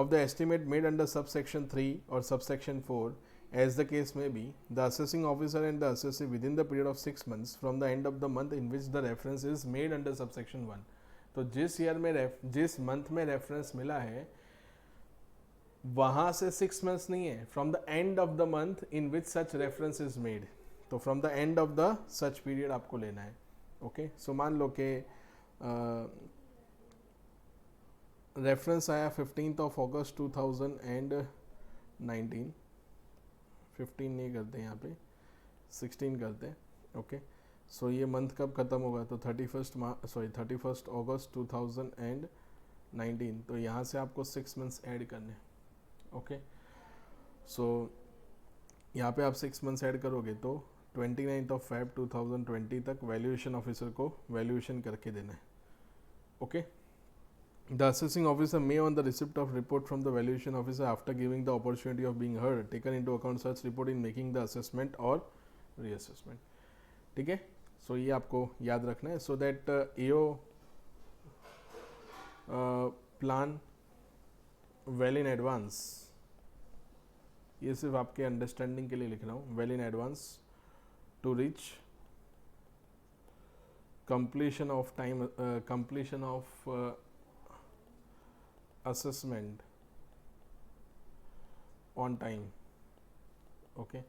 of the estimate made under subsection 3 or subsection 4 as the case may be, the assessing officer and the assessee within the period of 6 months from the end of the month in which the reference is made under subsection 1. तो जिस year में जिस month में reference मिला है वहां से 6 months नहीं है, from the end of the month in which such reference is made, तो from the end of the such period आपको लेना है। ओके, सो मान लो कि रेफरेंस आया 15 अगस्त 2019, 15 नहीं करते यहाँ पे 16 करते हैं। ओके, सो ये मंथ कब ख़त्म होगा, तो 31 अगस्त 2019, तो यहाँ से आपको 6 मंथ्स ऐड करने। ओके, सो यहाँ पे आप 6 मंथ्स ऐड करोगे तो 29 Feb 2020 तक वैल्यूएशन ऑफिसर को वैल्यूएशन करके देना है। Okay, The assessing officer may, on the receipt of report from the valuation officer after giving the opportunity of being heard, taken into account such report in making the assessment or reassessment. ठीक है, सो ये आपको याद रखना है, so that AO plan well in advance. ये सिर्फ आपके अंडरस्टैंडिंग के लिए लिख रहा हूँ, well in advance to reach completion of assessment on time। Okay,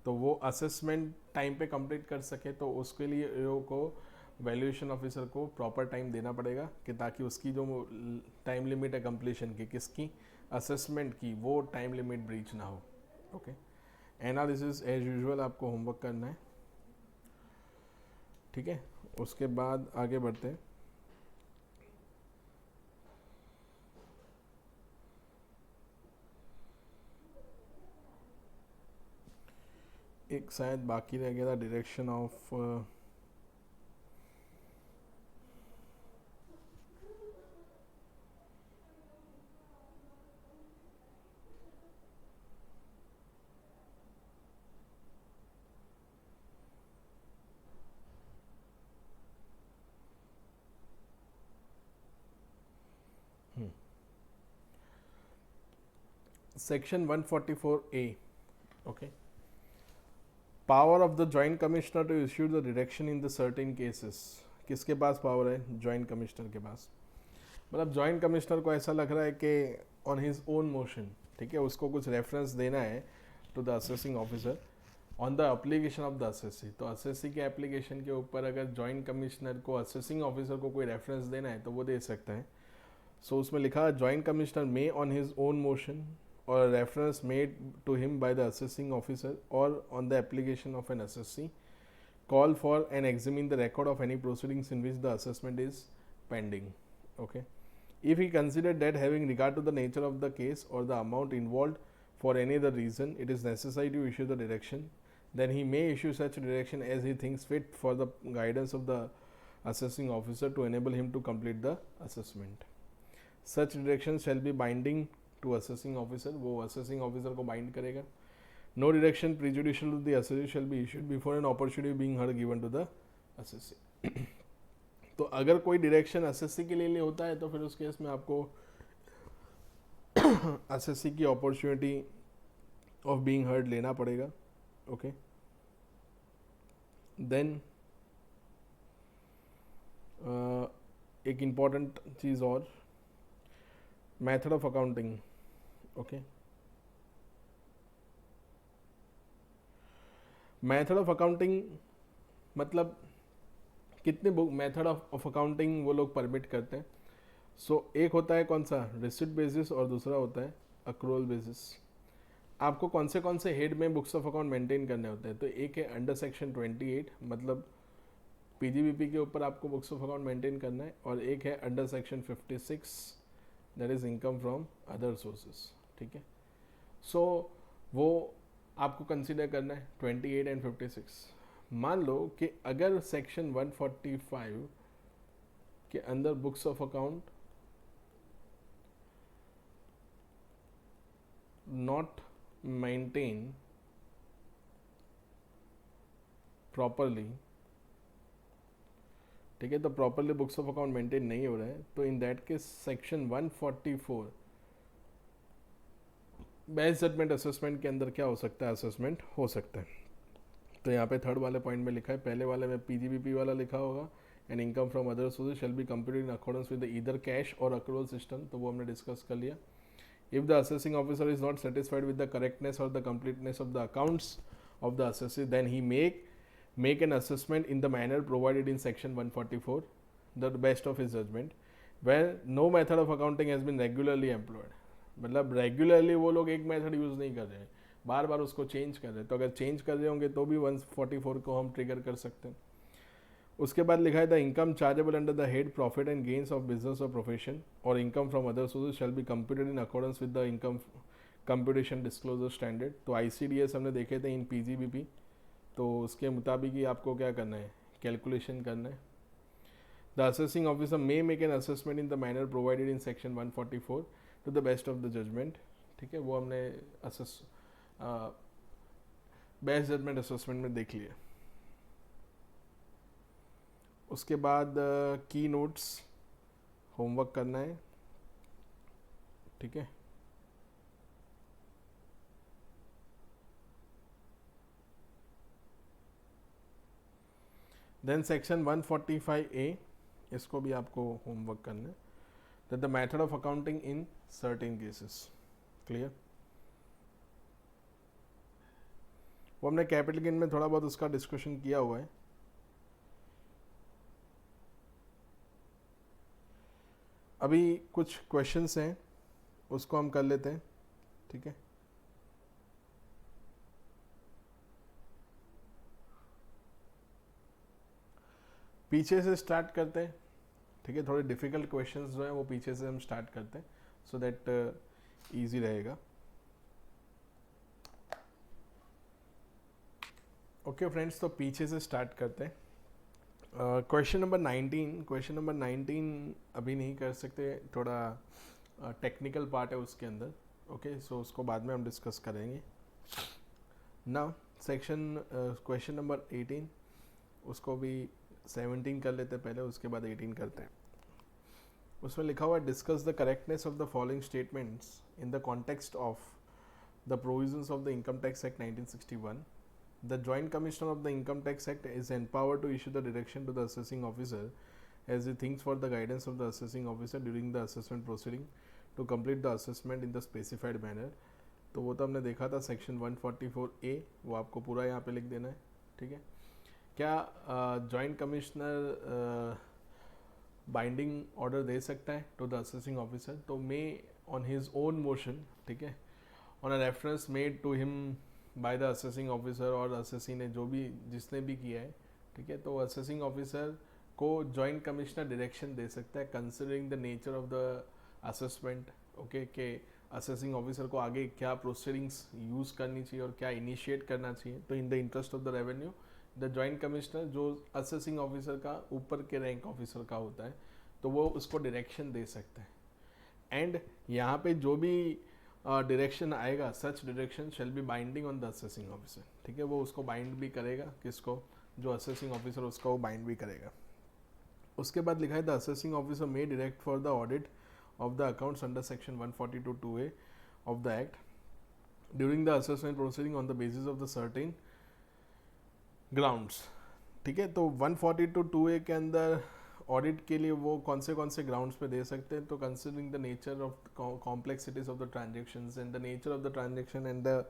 तो वो असेसमेंट टाइम पे कंप्लीट कर सके तो उसके लिए एओ को वैल्यूएशन ऑफिसर को प्रॉपर टाइम देना पड़ेगा कि ताकि उसकी जो टाइम लिमिट है कंप्लीशन की, किसकी, असेसमेंट की, वो टाइम लिमिट ब्रीच ना हो। ओके, एनालिसिस एज यूजुअल आपको होमवर्क करना है, ठीक है। उसके बाद आगे बढ़ते हैं। एक शायद बाकी रह गया था, direction of section 144A, okay, power of the joint commissioner to issue the direction in the certain cases. किसके पास पावर है? जॉइंट कमिश्नर के पास। मतलब जॉइंट कमिश्नर को ऐसा लग रहा है कि ऑन हिज ओन मोशन, ठीक है, उसको कुछ रेफरेंस देना है to the assessing officer on the application of the assessee. तो असेसी के एप्लीकेशन के ऊपर अगर जॉइंट कमिश्नर को असेसिंग ऑफिसर को कोई रेफरेंस देना है तो वो दे सकता है। सो उसमें लिखा joint commissioner may on his own motion और reference made to him by the assessing officer और on the application of an assessee call for and examine the record of any proceedings in which the assessment is pending. Okay, if he considered that having regard to the nature of the case or the amount involved for any other reason it is necessary to issue the direction, then he may issue such direction as he thinks fit for the guidance of the assessing officer to enable him to complete the assessment. Such direction shall be binding to assessing officer, वो assessing officer को bind करेगा। No direction prejudicial to the assessee shall be issued before an opportunity being heard given to the assessee. तो अगर कोई direction assessee के लिए होता है तो फिर उस केस में आपको असेसी की अपॉर्चुनिटी ऑफ बीइंग हर्ड लेना पड़ेगा। ओके, देन एक इम्पॉर्टेंट चीज़ और, method of accounting. Okay, method of accounting मतलब कितने बुक मेथड ऑफ अकाउंटिंग वो लोग परमिट करते हैं। सो एक होता है कौन सा, रिसिट बेसिस, और दूसरा होता है अक्रूवल बेसिस। आपको कौन से हेड में बुक्स ऑफ अकाउंट मेंटेन करने होते हैं? तो एक है अंडर सेक्शन 28, मतलब पीजीबीपी के ऊपर आपको बुक्स ऑफ अकाउंट मेंटेन करना है, और एक है under section 56, that is income from other sources. ठीक है, सो वो आपको कंसिडर करना है 28 एंड 56। मान लो कि अगर सेक्शन 145 के अंदर books of account not maintain properly, ठीक है, तो properly books of account maintain नहीं हो रहा है, तो in that case section 144 best judgement assessment के अंदर क्या हो सकता है, असेसमेंट हो सकता है। तो यहाँ पे थर्ड वाले पॉइंट में लिखा है, पहले वाले में पीजीबीपी वाला लिखा होगा, and income from other sources shall be computed in accordance with either cash और अक्रूवल सिस्टम, तो वो हमने डिस्कस कर लिया। If the assessing officer is not satisfied with the correctness और the completeness of the accounts of the assessee, then he make an assessment in the manner provided in section 144, the best of his judgment, where no method of accounting has been regularly employed। मतलब regularly वो लोग एक method use नहीं कर रहे हैं, बार बार उसको change कर रहे हैं, तो अगर चेंज कर रहे होंगे तो भी 144 को हम ट्रिगर कर सकते हैं। उसके बाद लिखा है the income chargeable under the head profit and gains of business और प्रोफेशन और income from other sources shall be computed in accordance with the income computation disclosure standard. तो ICDS हमने देखे थे इन PGBP, तो उसके मुताबिक ही आपको क्या करना है, कैलकुलेशन करना है। The assessing officer may make an assessment in the manner provided in section 144 to the best of the judgement. ठीक है, वो हमने बेस्ट जजमेंट असेसमेंट में देख लिया। उसके बाद की नोट्स होमवर्क करना है। ठीक है, देन सेक्शन 145A, इसको भी आपको होमवर्क करना है, that the method of accounting in certain cases. Clear? वो हमने कैपिटल गेन में थोड़ा बहुत उसका डिस्कशन किया हुआ है। अभी कुछ क्वेश्चंस हैं, उसको हम कर लेते हैं। ठीक है, पीछे से स्टार्ट करते हैं। ठीक है, थोड़े डिफिकल्ट क्वेश्चंस जो हैं वो पीछे से हम स्टार्ट करते हैं, सो दैट इजी रहेगा। ओके फ्रेंड्स, तो पीछे से स्टार्ट करते हैं। क्वेश्चन नंबर 19 अभी नहीं कर सकते, थोड़ा टेक्निकल पार्ट है उसके अंदर। ओके, सो उसको बाद में हम डिस्कस करेंगे। ना सेक्शन क्वेश्चन नंबर 18, उसको भी 17 कर लेते हैं पहले, उसके बाद 18 करते हैं। उसमें लिखा हुआ है discuss the correctness of the following statements in the context of the provisions of the Income Tax Act 1961. The Joint Commissioner of the Income Tax Act is empowered to issue the direction to the assessing officer as he thinks for the guidance of the assessing officer during the assessment proceeding to complete the assessment in the specified manner. तो वो तो हमने देखा था section 144A, वो आपको पूरा यहाँ पे लिख देना है, ठीक है। क्या जॉइंट कमिश्नर बाइंडिंग ऑर्डर दे सकता है टू द असेसिंग ऑफिसर? तो may on his own motion, ठीक है, on a reference made to him by the assessing officer, और असेसी ने जो भी जिसने भी किया है, ठीक है, तो असेसिंग ऑफिसर को जॉइंट कमिश्नर डायरेक्शन दे सकता है considering the nature of the assessment, okay, के असेसिंग ऑफिसर को आगे क्या प्रोसीडिंग्स यूज़ करनी चाहिए और क्या इनिशिएट करना चाहिए। तो in the interest of the revenue the joint commissioner जो असेसिंग ऑफिसर का ऊपर के रैंक ऑफिसर का होता है, तो वो उसको डायरेक्शन दे सकता है। एंड यहाँ पे जो भी डायरेक्शन आएगा, सच direction shall be binding on the assessing officer, ठीक है, वो उसको बाइंड भी करेगा, किसको, जो असेसिंग ऑफिसर उसका वो बाइंड भी करेगा। उसके बाद लिखा है the assessing officer may direct for the audit of the accounts under section 142(2)(a) of the act during the assessment proceeding on the basis of the certain grounds, ठीक है। तो 142(2)(a) के अंदर ऑडिट के लिए वो कौन से ग्राउंड्स पे दे सकते हैं? तो considering the nature of complexities of the transactions and the nature of the transaction and the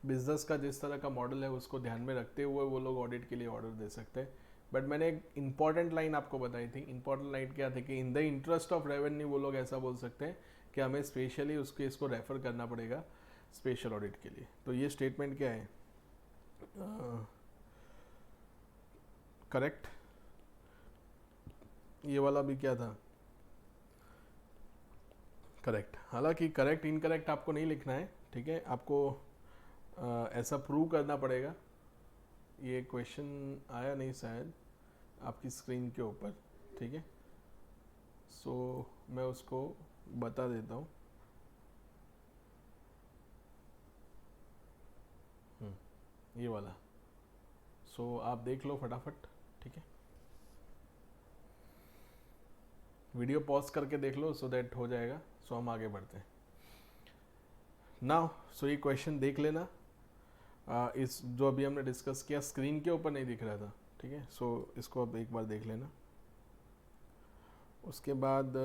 business का जिस तरह का मॉडल है उसको ध्यान में रखते हुए वो लोग ऑडिट के लिए ऑर्डर दे सकते हैं। बट मैंने एक इंपॉर्टेंट लाइन आपको बताई थी। इंपॉर्टेंट लाइन क्या थी कि in the interest of revenue वो लोग ऐसा बोल सकते हैं कि हमें स्पेशली उस केस को रेफर करना पड़ेगा स्पेशल ऑडिट के लिए। तो ये स्टेटमेंट क्या है? करेक्ट। ये वाला भी क्या था? करेक्ट। हालांकि करेक्ट इनकरेक्ट आपको नहीं लिखना है, ठीक है, आपको ऐसा प्रूव करना पड़ेगा। ये क्वेश्चन आया नहीं शायद आपकी स्क्रीन के ऊपर, ठीक है, सो मैं उसको बता देता हूँ। ये वाला, सो आप देख लो फटाफट, ठीक है, वीडियो पॉज करके देख लो सो दैट हो जाएगा। सो हम आगे बढ़ते हैं नाउ। सो ये क्वेश्चन देख लेना। इस जो अभी हमने डिस्कस किया स्क्रीन के ऊपर नहीं दिख रहा था, ठीक है, सो इसको अब एक बार देख लेना। उसके बाद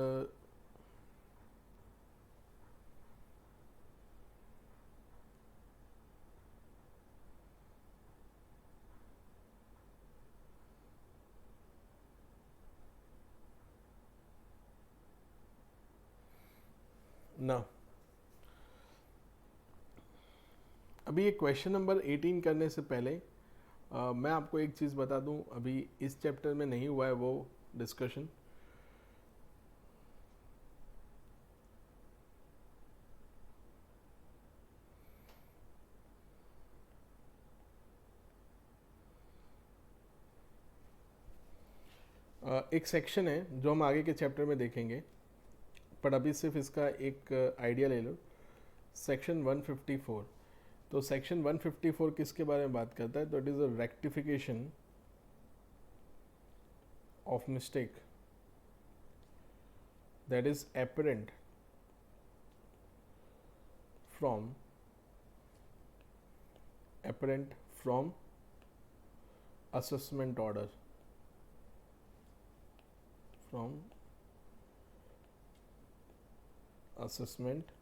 ना, अभी ये क्वेश्चन नंबर 18 करने से पहले मैं आपको एक चीज़ बता दूं, अभी इस चैप्टर में नहीं हुआ है वो डिस्कशन। एक सेक्शन है जो हम आगे के चैप्टर में देखेंगे, पर अभी सिर्फ इसका एक आइडिया ले लो। सेक्शन 154। तो सेक्शन 154 किसके बारे में बात करता है? तो it is a rectification of mistake that is apparent from assessment order, from assessment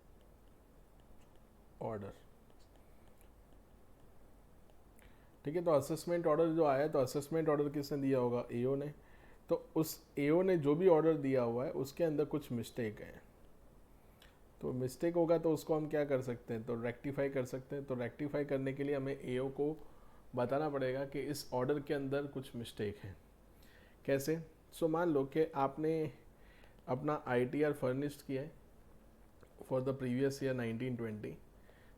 order, ठीक है। तो असेसमेंट ऑर्डर जो आया, तो असेसमेंट ऑर्डर किसने दिया होगा? एओ ने। तो उस एओ ने जो भी ऑर्डर दिया हुआ है उसके अंदर कुछ मिस्टेक है, तो मिस्टेक होगा तो उसको हम क्या कर सकते हैं? तो रेक्टिफाई कर सकते हैं। तो रेक्टिफाई करने के लिए हमें एओ को बताना पड़ेगा कि इस ऑर्डर के अंदर कुछ मिस्टेक है। कैसे? सो मान लो कि आपने अपना ITR फर्निश्ड किया है फॉर द प्रीवियस ईयर 1920।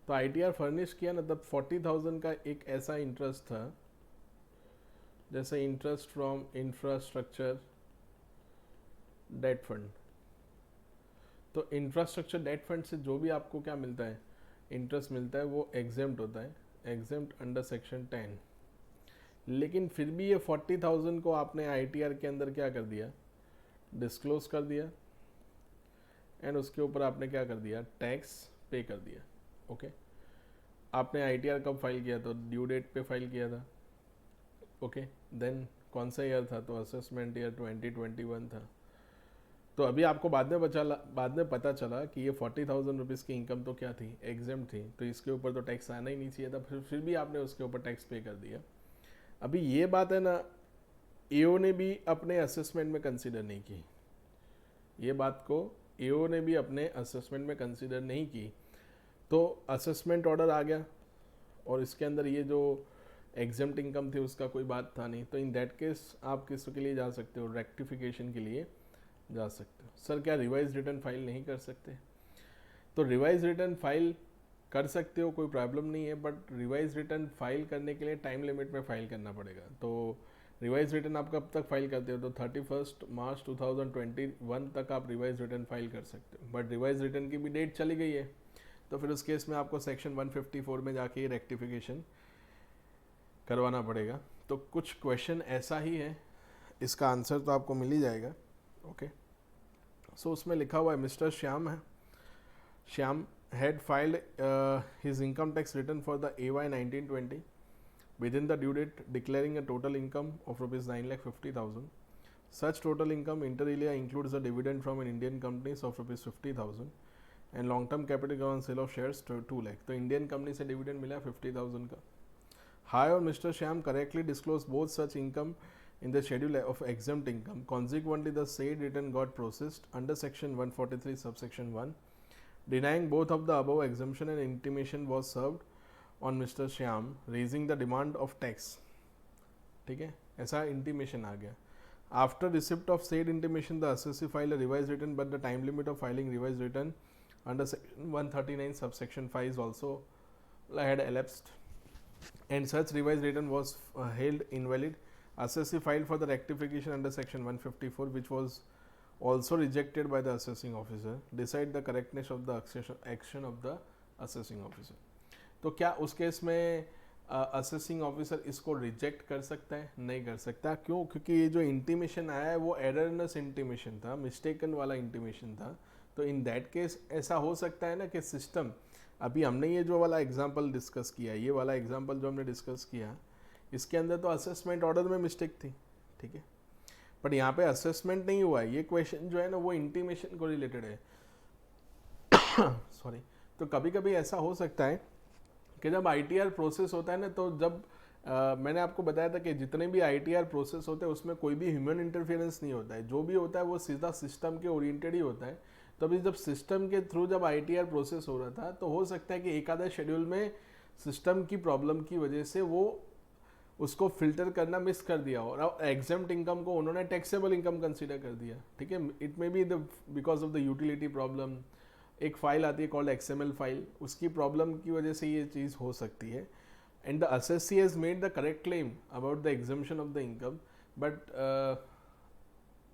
तो ITR फर्निश किया ना, तब 40,000 का एक ऐसा इंटरेस्ट था जैसे interest from infrastructure debt fund. तो इंफ्रास्ट्रक्चर डेट फंड से जो भी आपको क्या मिलता है, इंटरेस्ट मिलता है, वो एग्जेम्प्ट होता है, एग्जेम्प्ट अंडर सेक्शन 10। लेकिन फिर भी ये 40,000 को आपने ITR के अंदर क्या कर दिया? डिस्क्लोज कर दिया, एंड उसके ऊपर आपने क्या कर दिया? टैक्स पे कर दिया, ओके। आपने ITR कब फाइल किया था? ड्यू डेट पे फाइल किया था, ओके। देन कौन सा ईयर था? तो असेसमेंट ईयर 2021 था। तो अभी आपको बाद में पता चला कि ये 40,000 रुपीज़ की इनकम तो क्या थी, एग्जाम थी, तो इसके ऊपर तो टैक्स आना ही नहीं चाहिए था, फिर भी आपने उसके ऊपर टैक्स पे कर दिया। अभी ये बात है ना, एओ ने भी अपने असेसमेंट में कंसिडर नहीं की, ये बात को एओ ने भी अपने असेसमेंट में कंसिडर नहीं की। तो असेसमेंट ऑर्डर आ गया और इसके अंदर ये जो एग्जाम्प्ट इनकम थी उसका कोई बात था नहीं, तो इन दैट केस आप किसके लिए जा सकते हो? रेक्टिफिकेशन के लिए जा सकते हो। सर क्या रिवाइज रिटर्न फाइल नहीं कर सकते? तो रिवाइज रिटर्न फाइल कर सकते हो, कोई प्रॉब्लम नहीं है, बट रिवाइज रिटर्न फाइल करने के लिए टाइम लिमिट में फाइल करना पड़ेगा। तो रिवाइज रिटर्न आप कब तक फाइल करते हो? तो 31 मार्च 2021 तक आप रिवाइज रिटर्न फाइल कर सकते हो, बट रिवाइज रिटर्न की भी डेट चली गई है, तो फिर उस केस में आपको सेक्शन 154 में जाके रेक्टिफिकेशन करवाना पड़ेगा। तो कुछ क्वेश्चन ऐसा ही है, इसका आंसर तो आपको मिल ही जाएगा, ओके। सो उसमें लिखा हुआ है mister Shyam had filed his income tax return for the AY 1920 within the due date, declaring a total income of rupees 9,50,000. Such total income inter alia includes the dividend from an Indian companies of rupees 50,000 and long term capital on sale of shares to 2 lakh. तो Indian company से dividend मिला 50,000 का। High और mister Shyam correctly disclose both such income in the schedule of exempt income. Consequently, the said return got processed under section 143 subsection 1. Denying both of the above exemption and intimation was served on Mr. Shyam, raising the demand of tax. ठीक है, ऐसा intimation आ गया. After receipt of said intimation, the assessee filed a revised return, but the time limit of filing revised return under section 139 subsection 5 is also had elapsed, and such revised return was held invalid. Assessee filed for the rectification under section 154, which was also rejected by the assessing officer. Decide the correctness of the action of the assessing officer. तो क्या उस case में assessing officer इसको reject कर सकता है? नहीं कर सकता। क्यों? क्योंकि ये जो इंटीमेशन आया है वो एररनेस इंटीमेशन था, मिस्टेकन वाला इंटीमेशन था। तो इन दैट केस ऐसा हो सकता है ना कि सिस्टम, अभी हमने ये जो वाला एग्जांपल डिस्कस किया, ये वाला एग्जांपल जो हमने डिस्कस किया, इसके अंदर तो असेसमेंट ऑर्डर में मिस्टेक थी, ठीक है, बट यहाँ पे असेसमेंट नहीं हुआ है। ये क्वेश्चन जो है ना वो इंटीमेशन को रिलेटेड है सॉरी। तो कभी कभी ऐसा हो सकता है कि जब ITR प्रोसेस होता है ना, तो जब मैंने आपको बताया था कि जितने भी ITR प्रोसेस होते हैं उसमें कोई भी ह्यूमन इंटरफेरेंस नहीं होता है, जो भी होता है वो सीधा सिस्टम के ओरिएंटेड ही होता है। तो अभी जब सिस्टम के थ्रू जब ITR प्रोसेस हो रहा था, तो हो सकता है कि एक आधा शेड्यूल में सिस्टम की प्रॉब्लम की वजह से वो उसको फिल्टर करना मिस कर दिया और एग्जाम्प्ट इनकम को उन्होंने टैक्सेबल इनकम कंसीडर कर दिया, ठीक है। It may be the because of the utility problem. एक फाइल आती है कॉल्ड XML फाइल, उसकी प्रॉब्लम की वजह से ये चीज़ हो सकती है। And the assessee has made the correct claim about the exemption of the income, but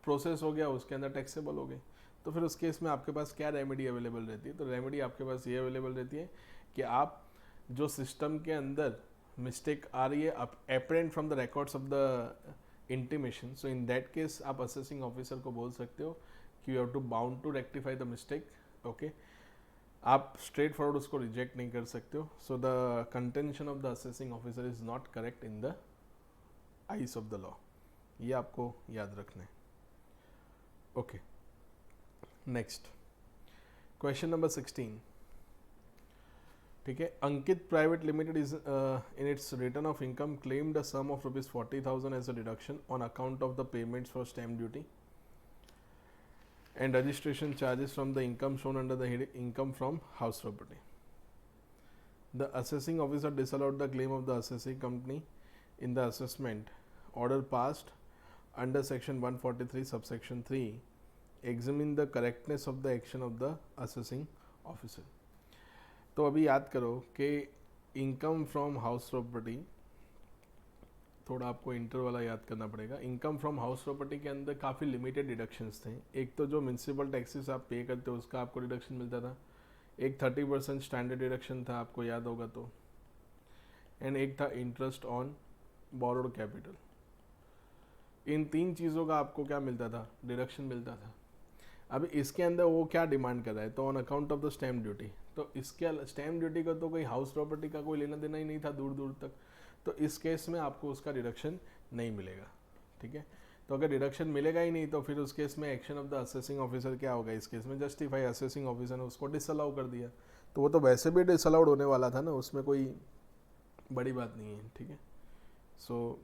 process हो गया, उसके अंदर टैक्सेबल हो गई। तो फिर उस केस में आपके पास क्या रेमेडी अवेलेबल रहती है? तो रेमेडी आपके पास ये अवेलेबल रहती है कि आप जो सिस्टम के अंदर मिस्टेक आ रही है apparent from the records of the intimation, so in that case आप असेसिंग ऑफिसर को बोल सकते हो कि you have to bound to rectify the mistake, okay. आप स्ट्रेट फॉरवर्ड उसको रिजेक्ट नहीं कर सकते हो। So the contention of the assessing officer is not correct in the eyes of the law, ये आपको याद रखना है, ओके। नेक्स्ट क्वेश्चन नंबर 16, ठीक है। Ankit private limited is in its return of income claimed a sum of rupees 40,000 as a deduction on account of the payments for stamp duty and registration charges from the income shown under the heading income from house property. The assessing officer disallowed the claim of the assessing company in the assessment order passed under section 143 subsection 3. Examine the correctness of the action of the assessing officer. तो अभी याद करो कि income from house property, थोड़ा आपको inter वाला याद करना पड़ेगा। इनकम फ्रॉम हाउस प्रॉपर्टी के अंदर काफ़ी लिमिटेड डिडक्शंस थे। एक तो जो म्यूनसिपल टैक्सेस आप पे करते हो उसका आपको डिडक्शन मिलता था, एक 30% स्टैंडर्ड डिडक्शन था, आपको याद होगा तो, एंड एक था इंटरेस्ट ऑन बोरोड कैपिटल। इन तीन चीज़ों का आपको क्या मिलता था? डिडक्शन मिलता था। अभी इसके अंदर वो क्या डिमांड कर रहा है, तो on account of the stamp duty, तो इसके स्टैम्प ड्यूटी का तो कोई हाउस प्रॉपर्टी का कोई लेना देना ही नहीं था दूर दूर तक, तो इस केस में आपको उसका डिडक्शन नहीं मिलेगा, ठीक है। तो अगर डिडक्शन मिलेगा ही नहीं तो फिर उस केस में action of the assessing officer क्या होगा, इस केस में जस्टिफाई असेसिंग ऑफिसर ने उसको डिसअलाउ कर दिया, तो वो तो वैसे भी डिसअलाउड होने वाला था ना, उसमें कोई बड़ी बात नहीं है, ठीक है। सो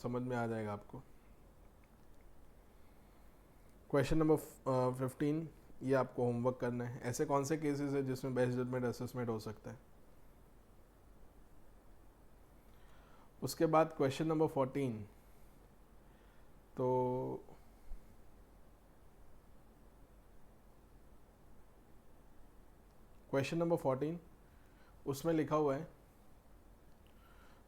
समझ में आ जाएगा आपको। क्वेश्चन नंबर 15, ये आपको होमवर्क करना है। ऐसे कौन से केसेस है जिसमें बेस्ट जजमेंट असेसमेंट हो सकता है। उसके बाद क्वेश्चन नंबर 14, तो क्वेश्चन नंबर 14 उसमें लिखा हुआ है,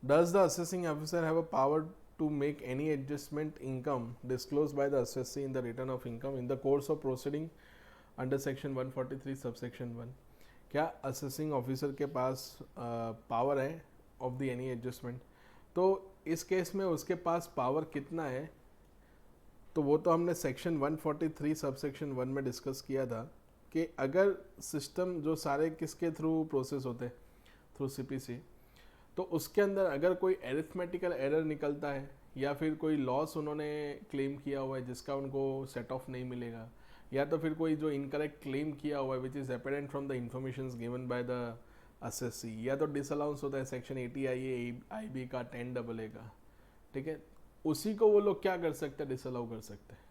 does the assessing officer have a power to make any adjustment income disclosed by the assessee in the return of income in the course of proceeding under section 143 subsection 1। क्या assessing officer के पास power है of the any adjustment, तो इस case में उसके पास power कितना है, तो वो तो हमने सेक्शन 143 सबसेक्शन 1 में डिस्कस किया था कि अगर सिस्टम जो सारे किसके थ्रू प्रोसेस होते हैं, थ्रू सीपीसी, तो उसके अंदर अगर कोई एरिथमेटिकल एरर निकलता है या फिर कोई लॉस उन्होंने क्लेम किया हुआ है जिसका उनको सेट ऑफ नहीं मिलेगा, या तो फिर कोई जो इनकरेक्ट क्लेम किया हुआ है which is apparent from the information given by the assessee, या तो डिसअलाउंस होता है सेक्शन 80 IB का 10AA का, ठीक है, उसी को वो लोग क्या कर सकते हैं, डिसअलाउ कर सकते हैं।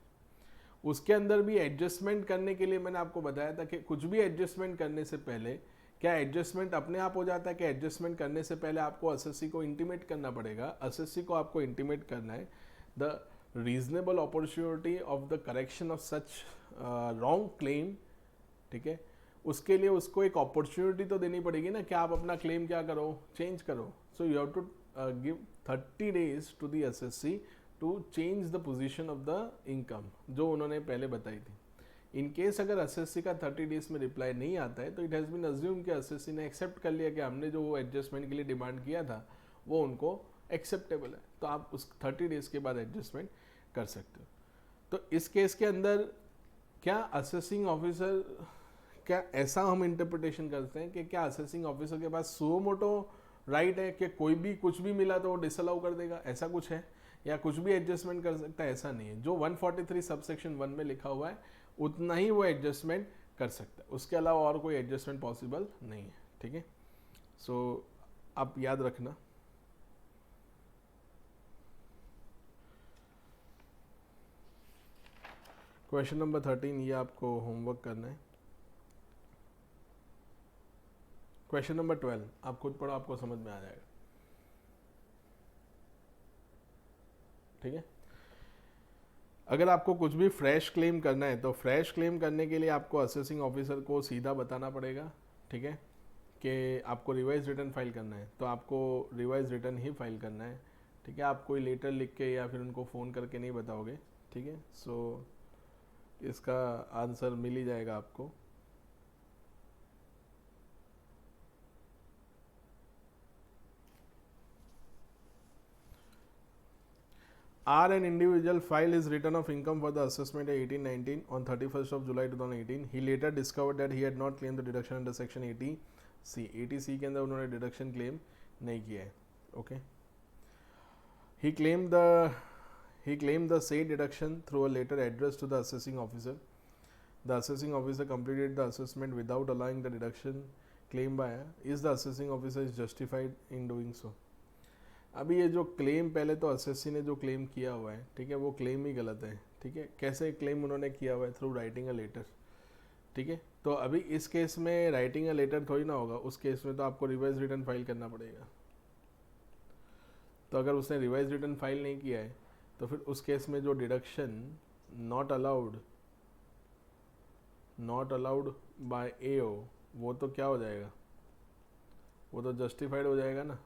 उसके अंदर भी एडजस्टमेंट करने के लिए मैंने आपको बताया था कि कुछ भी एडजस्टमेंट करने से पहले क्या एडजस्टमेंट अपने आप हो जाता है कि एडजस्टमेंट करने से पहले आपको असेसी को इंटीमेट करना पड़ेगा। असेसी को आपको इंटीमेट करना है the reasonable opportunity of the correction of such wrong claim, ठीक है। उसके लिए उसको एक अपॉर्चुनिटी तो देनी पड़ेगी ना कि आप अपना क्लेम क्या करो, चेंज करो। So you have to give 30 days to the assessee to change the position of the income जो उन्होंने पहले बताई थी। इन केस अगर असेसी का 30 days में रिप्लाई नहीं आता है तो इट हैज़ बीन अज्यूम कि असेसी ने एक्सेप्ट कर लिया कि हमने जो वो एडजस्टमेंट के लिए डिमांड किया था वो उनको एक्सेप्टेबल है, तो आप उस 30 days के बाद एडजस्टमेंट कर सकते हो। तो इस केस के अंदर क्या असेसिंग ऑफिसर, क्या ऐसा हम इंटरप्रिटेशन करते हैं कि क्या असेसिंग ऑफिसर के पास सुओ मोटो राइट है कि कोई भी कुछ भी मिला तो वो डिसअलाउ कर देगा, ऐसा कुछ है, या कुछ भी एडजस्टमेंट कर सकता है, ऐसा नहीं है। जो 143 सबसेक्शन 1 में लिखा हुआ है उतना ही वो एडजस्टमेंट कर सकता है, उसके अलावा और कोई एडजस्टमेंट पॉसिबल नहीं है, ठीक है। सो आप याद रखना। क्वेश्चन नंबर 13 ये आपको होमवर्क करना है। क्वेश्चन नंबर 12 आप खुद पढ़ो, आपको समझ में आ जाएगा, ठीक है। अगर आपको कुछ भी फ्रेश क्लेम करना है तो फ्रेश क्लेम करने के लिए आपको असेसिंग ऑफिसर को सीधा बताना पड़ेगा, ठीक है, कि आपको रिवाइज रिटर्न फाइल करना है तो आपको रिवाइज रिटर्न ही फाइल करना है, ठीक है। आप कोई लेटर लिख के या फिर उनको फ़ोन करके नहीं बताओगे, ठीक है। सो इसका आंसर मिल ही जाएगा आपको। R, an individual filed his return of income for the assessment year 18-19 on 31st of July 2018. He later discovered that he had not claimed the deduction under section 80C. 80C के अंदर उन्होंने deduction claim नहीं किया है, okay. He claimed the said deduction through a letter addressed to the assessing officer. The assessing officer completed the assessment without allowing the deduction claimed by. Is the assessing officer is justified in doing so? अभी ये जो claim पहले तो assessee ने जो claim किया हुआ है, ठीक है, वो क्लेम ही गलत है, ठीक है। कैसे क्लेम उन्होंने किया हुआ है, थ्रू राइटिंग अ लेटर, ठीक है। तो अभी इस केस में राइटिंग अ लेटर थोड़ी ना होगा, उस केस में तो आपको रिवाइज रिटर्न फाइल करना पड़ेगा। तो अगर उसने रिवाइज रिटर्न फाइल नहीं किया है तो फिर उस केस में जो deduction not allowed by AO वो तो क्या हो जाएगा, वो तो जस्टिफाइड हो जाएगा ना,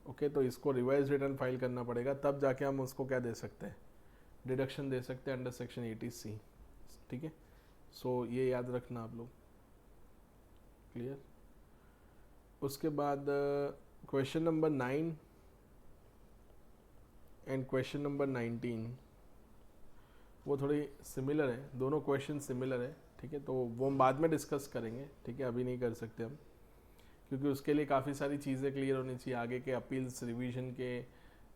ओके। तो इसको रिवाइज रिटर्न फाइल करना पड़ेगा, तब जाके हम उसको क्या दे सकते हैं, डिडक्शन दे सकते हैं अंडर सेक्शन 80C, ठीक है। सो ये याद रखना आप लोग, क्लियर। उसके बाद question number 9 and question number 19 वो थोड़ी सिमिलर है, दोनों क्वेश्चन सिमिलर है, ठीक है, तो वो हम बाद में डिस्कस करेंगे, ठीक है, अभी नहीं कर सकते हम, क्योंकि उसके लिए काफ़ी सारी चीज़ें क्लियर होनी चाहिए, आगे के अपील्स रिवीजन के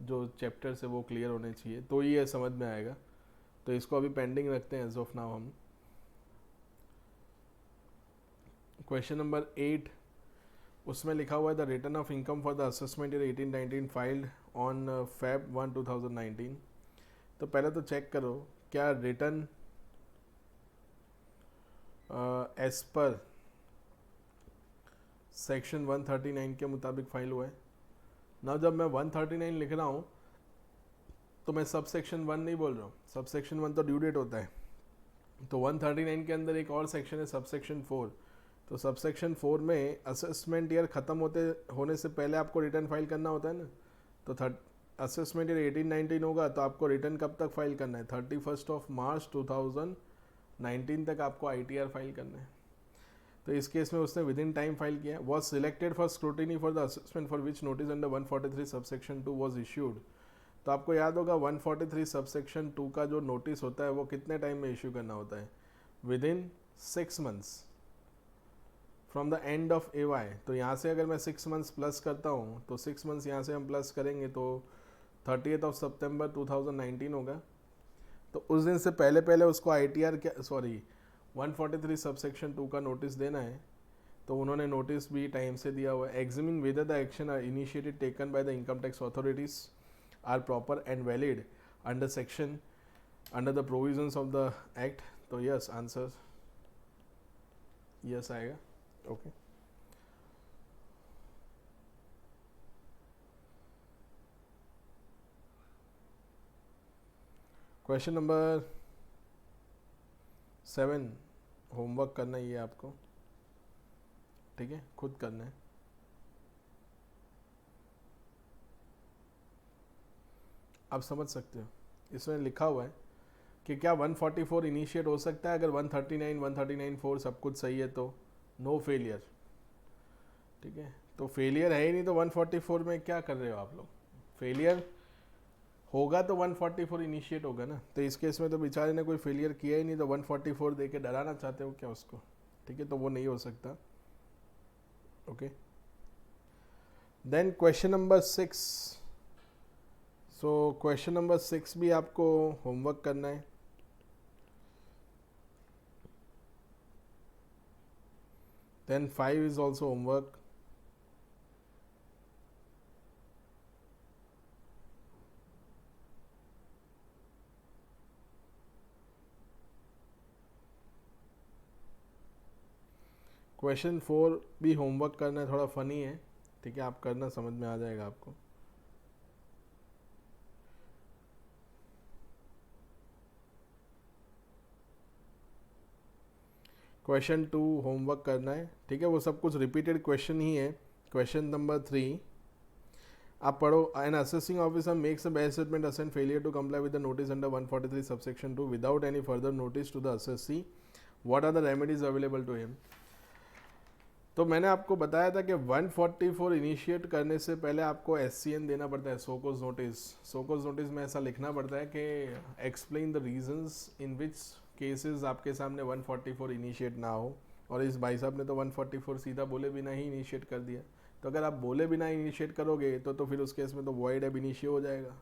जो चैप्टर्स है वो क्लियर होने चाहिए, तो ये समझ में आएगा। तो इसको अभी पेंडिंग रखते हैं एज ऑफ नाउ हम। क्वेश्चन नंबर 8, उसमें लिखा हुआ है the return of income for the assessment year 18-19 filed on Feb 1, 2019। तो पहले तो चेक करो क्या रिटर्न एज पर सेक्शन 139 के मुताबिक फाइल हुआ है ना। जब मैं 139 लिख रहा हूँ तो मैं सब सेक्शन 1 नहीं बोल रहा हूँ, सब सेक्शन 1 तो ड्यू डेट होता है, तो 139 के अंदर एक और सेक्शन है सब सेक्शन 4। तो सब सेक्शन 4 में असेसमेंट ईयर ख़त्म होने से पहले आपको रिटर्न फाइल करना होता है ना। तो असेसमेंट ईयर 18-19 होगा तो आपको रिटर्न कब तक फाइल करना है, 31 मार्च 2019 तक आपको ITR फाइल करना है। तो इस केस में उसने विद इन टाइम फाइल किया। Was selected for scrutiny for the assessment for which notice under 143 subsection 2 was issued. तो आपको याद होगा 143 सबसेक्शन 2 का जो नोटिस होता है वो कितने टाइम में इश्यू करना होता है, with in 6 months from the end of AY। तो यहाँ से अगर मैं 6 मंथ्स प्लस करता हूँ तो 6 मंथ्स यहाँ से हम प्लस करेंगे तो 30 सितंबर 2019 होगा। तो उस दिन से पहले पहले उसको ITR 143 सबसेक्शन 2 का नोटिस देना है। तो उन्होंने नोटिस भी टाइम से दिया हुआ है। Examine whether the action are initiated taken by the income tax authorities are proper and valid under the provisions of the act. तो यस, आंसर यस आएगा। ओके क्वेश्चन नंबर 7, होमवर्क करना ही है आपको, ठीक है, खुद करना है। आप समझ सकते हो इसमें लिखा हुआ है कि क्या 144 इनिशिएट हो सकता है अगर 139, 139(4) सब कुछ सही है तो नो फेलियर, ठीक है। तो फेलियर है ही नहीं तो 144 में क्या कर रहे हो आप लोग, फेलियर होगा तो 144 इनिशिएट होगा ना। तो इस केस में तो बेचारे ने कोई फेलियर किया ही नहीं, तो 144 दे के डराना चाहते हो क्या उसको, ठीक है, तो वो नहीं हो सकता। Okay, then question number 6। So question number 6 भी आपको होमवर्क करना है। Then 5 is also homework. Question 4 भी होमवर्क करना है, थोड़ा फनी है, ठीक है, आप करना, समझ में आ जाएगा आपको। क्वेश्चन 2 होमवर्क करना है, ठीक है, वो सब कुछ रिपीटेड क्वेश्चन ही है। क्वेश्चन नंबर 3 आप पढ़ो। An assessing officer makes a bad statement assent failure to comply with the notice under 143 subsection 2 without any further notice to the assessee, what are the remedies available to him. तो मैंने आपको बताया था कि 144 initiate करने से पहले आपको SCN देना पड़ता है, सोकोज नोटिस। सोकोज नोटिस में ऐसा लिखना पड़ता है कि explain the reasons in which cases आपके सामने 144 इनिशिएट ना हो। और इस भाई साहब ने तो 144 सीधा बोले बिना ही इनिशिएट कर दिया। तो अगर आप बोले बिना इनिशिएट करोगे तो फिर उस केस में तो वॉइड एब इनिशियो हो जाएगा,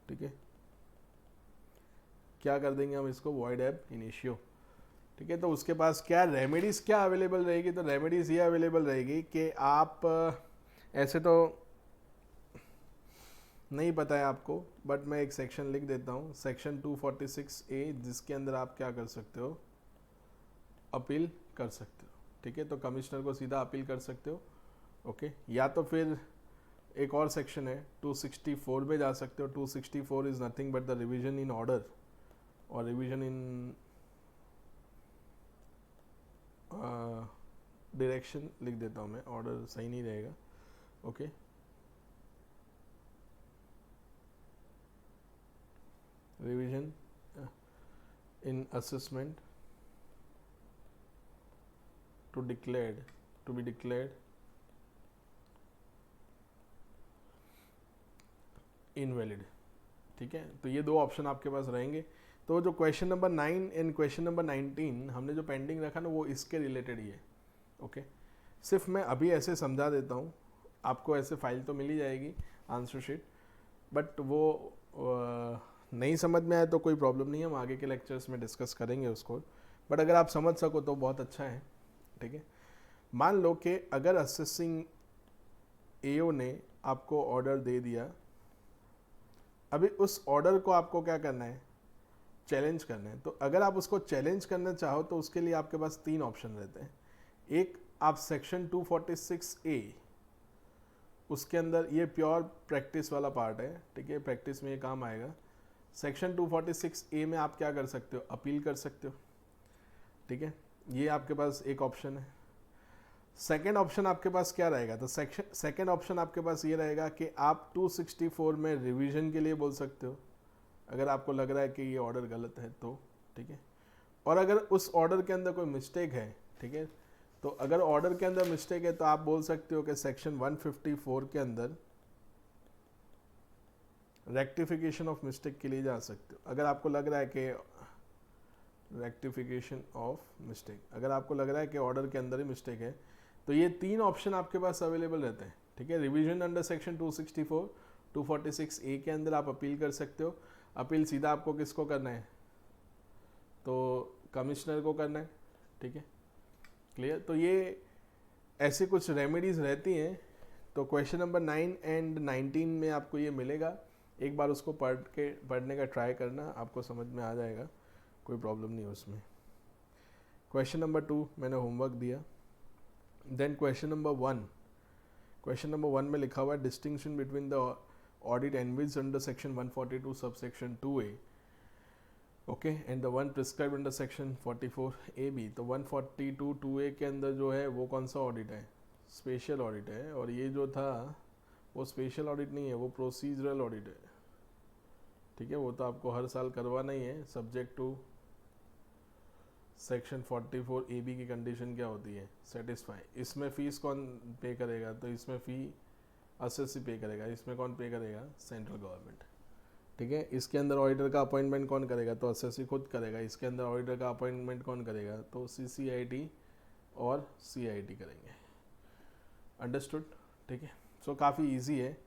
ठीक है। क्या कर देंगे हम इसको, वॉइड एब इनिशियो, ठीक है। तो उसके पास क्या रेमेडीज़ क्या अवेलेबल रहेगी, तो रेमेडीज़ ये अवेलेबल रहेगी कि आप ऐसे तो नहीं पता है आपको, बट मैं एक सेक्शन लिख देता हूँ, सेक्शन 246A, जिसके अंदर आप क्या कर सकते हो, अपील कर सकते हो, ठीक है। तो कमिश्नर को सीधा अपील कर सकते हो, ओके। या तो फिर एक और सेक्शन है 264 में जा सकते हो। 264 is nothing but the revision in order, और रिविजन इन डायरेक्शन लिख देता हूँ मैं, ऑर्डर सही नहीं रहेगा, okay. Revision in assessment to be declared invalid, ठीक है। तो ये दो ऑप्शन आपके पास रहेंगे। तो जो question number 9 and question number 19 हमने जो पेंडिंग रखा ना वो इसके रिलेटेड ही है। ओके, सिर्फ मैं अभी ऐसे समझा देता हूँ, आपको ऐसे फाइल तो मिल ही जाएगी आंसर शीट, बट वो नहीं समझ में आए तो कोई प्रॉब्लम नहीं है, हम आगे के लेक्चर्स में डिस्कस करेंगे उसको, बट अगर आप समझ सको तो बहुत अच्छा है। ठीक है, मान लो कि अगर असेसिंग एओ ने आपको ऑर्डर दे दिया, अभी उस ऑर्डर को आपको क्या करना है, चैलेंज करना है। तो अगर आप उसको चैलेंज करना चाहो तो उसके लिए आपके पास 3 ऑप्शन रहते हैं। एक, आप सेक्शन 246A, उसके अंदर ये प्योर प्रैक्टिस वाला पार्ट है, ठीक है, प्रैक्टिस में ये काम आएगा। सेक्शन 246A में आप क्या कर सकते हो, अपील कर सकते हो। ठीक है, ये आपके पास एक ऑप्शन है। सेकेंड ऑप्शन आपके पास क्या रहेगा, तो सेकेंड ऑप्शन आपके पास ये रहेगा कि आप 264 में रिवीजन के लिए बोल सकते हो, अगर आपको लग रहा है कि ये ऑर्डर गलत है तो। ठीक है, और अगर उस ऑर्डर के अंदर कोई मिस्टेक है, ठीक है, तो अगर ऑर्डर के अंदर मिस्टेक है तो आप बोल सकते हो कि सेक्शन 154 के अंदर रेक्टिफिकेशन ऑफ मिस्टेक के लिए जा सकते हो। अगर आपको लग रहा है कि रेक्टिफिकेशन ऑफ मिस्टेक, अगर आपको लग रहा है कि ऑर्डर के अंदर ही मिस्टेक है, तो ये 3 ऑप्शन आपके पास अवेलेबल रहते हैं। ठीक है, रिवीजन अंडर सेक्शन 264, 246A के अंदर आप अपील कर सकते हो। अपील सीधा आपको किसको करना है, तो कमिश्नर को करना है। ठीक है, क्लियर। तो ये ऐसे कुछ रेमेडीज़ रहती हैं। तो क्वेश्चन नंबर 9 एंड 19 में आपको ये मिलेगा, एक बार उसको पढ़ने का ट्राई करना, आपको समझ में आ जाएगा, कोई प्रॉब्लम नहीं है उसमें। क्वेश्चन नंबर 2 मैंने होमवर्क दिया। Then question number 1, question number 1 में लिखा हुआ है distinction between the audit envisaged under section 142 sub section 2A, okay, and the one prescribe under section 44AB। तो 142 2A के अंदर जो है वो कौन सा ऑडिट है, स्पेशल ऑडिट है, और ये जो था वो स्पेशल ऑडिट नहीं है, वो प्रोसीजरल ऑडिट है। ठीक है, वो तो आपको हर साल करवाना ही है, सब्जेक्ट टू सेक्शन 44AB की कंडीशन क्या होती है, सेटिस्फाई। इसमें फीस कौन पे करेगा, तो इसमें फ़ी असेसी पे करेगा, इसमें कौन पे करेगा, सेंट्रल गवर्नमेंट। ठीक है, इसके अंदर ऑडिटर का अपॉइंटमेंट कौन करेगा, तो असेसी खुद करेगा। इसके अंदर ऑडिटर का अपॉइंटमेंट कौन करेगा, तो CCIT और CIT करेंगे। अंडरस्टूड। ठीक है, सो काफ़ी इजी है,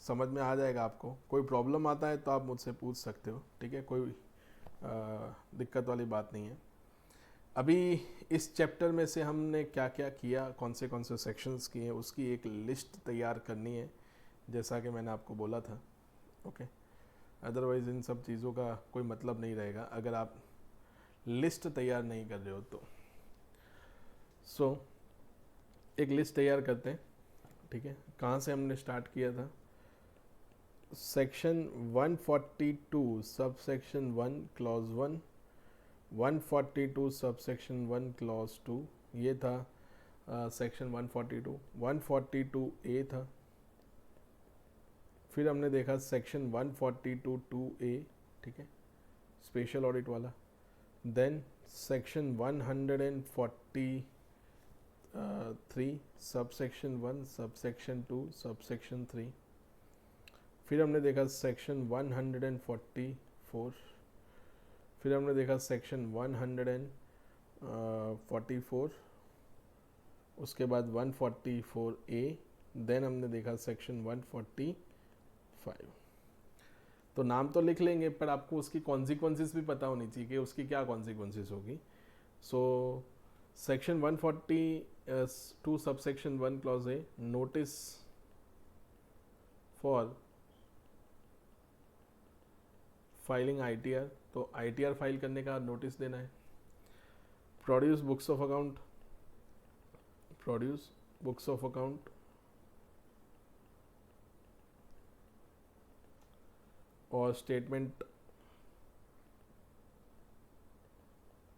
समझ में आ जाएगा आपको। कोई प्रॉब्लम आता है तो आप मुझसे पूछ सकते हो। ठीक है, कोई दिक्कत वाली बात नहीं है। अभी इस चैप्टर में से हमने क्या क्या किया, कौन से सेक्शंस किए, उसकी एक लिस्ट तैयार करनी है, जैसा कि मैंने आपको बोला था। ओके, अदरवाइज़ इन सब चीज़ों का कोई मतलब नहीं रहेगा अगर आप लिस्ट तैयार नहीं कर रहे हो तो। सो एक लिस्ट तैयार करते हैं। ठीक है, कहाँ से हमने स्टार्ट किया था, section 142 sub section 1 clause 1, 142 sub section 1 clause 2, ये था सेक्शन 142। 142A था, फिर हमने देखा सेक्शन 142 2A, ठीक है, स्पेशल ऑडिट वाला। देन सेक्शन 143 सब सेक्शन 1 सब सेक्शन 2 सब सेक्शन 3। फिर हमने देखा सेक्शन 144, फिर हमने देखा सेक्शन 144, उसके बाद 144A, देन हमने देखा सेक्शन 145। तो नाम तो लिख लेंगे पर आपको उसकी कॉन्सिक्वेंसेस भी पता होनी चाहिए कि उसकी क्या कॉन्सिक्वेंसेस होगी। सो section 142 sub section 1 clause A, notice for filing ITR, तो ITR फाइल करने का नोटिस देना है। Produce books of account, produce books of account, और statement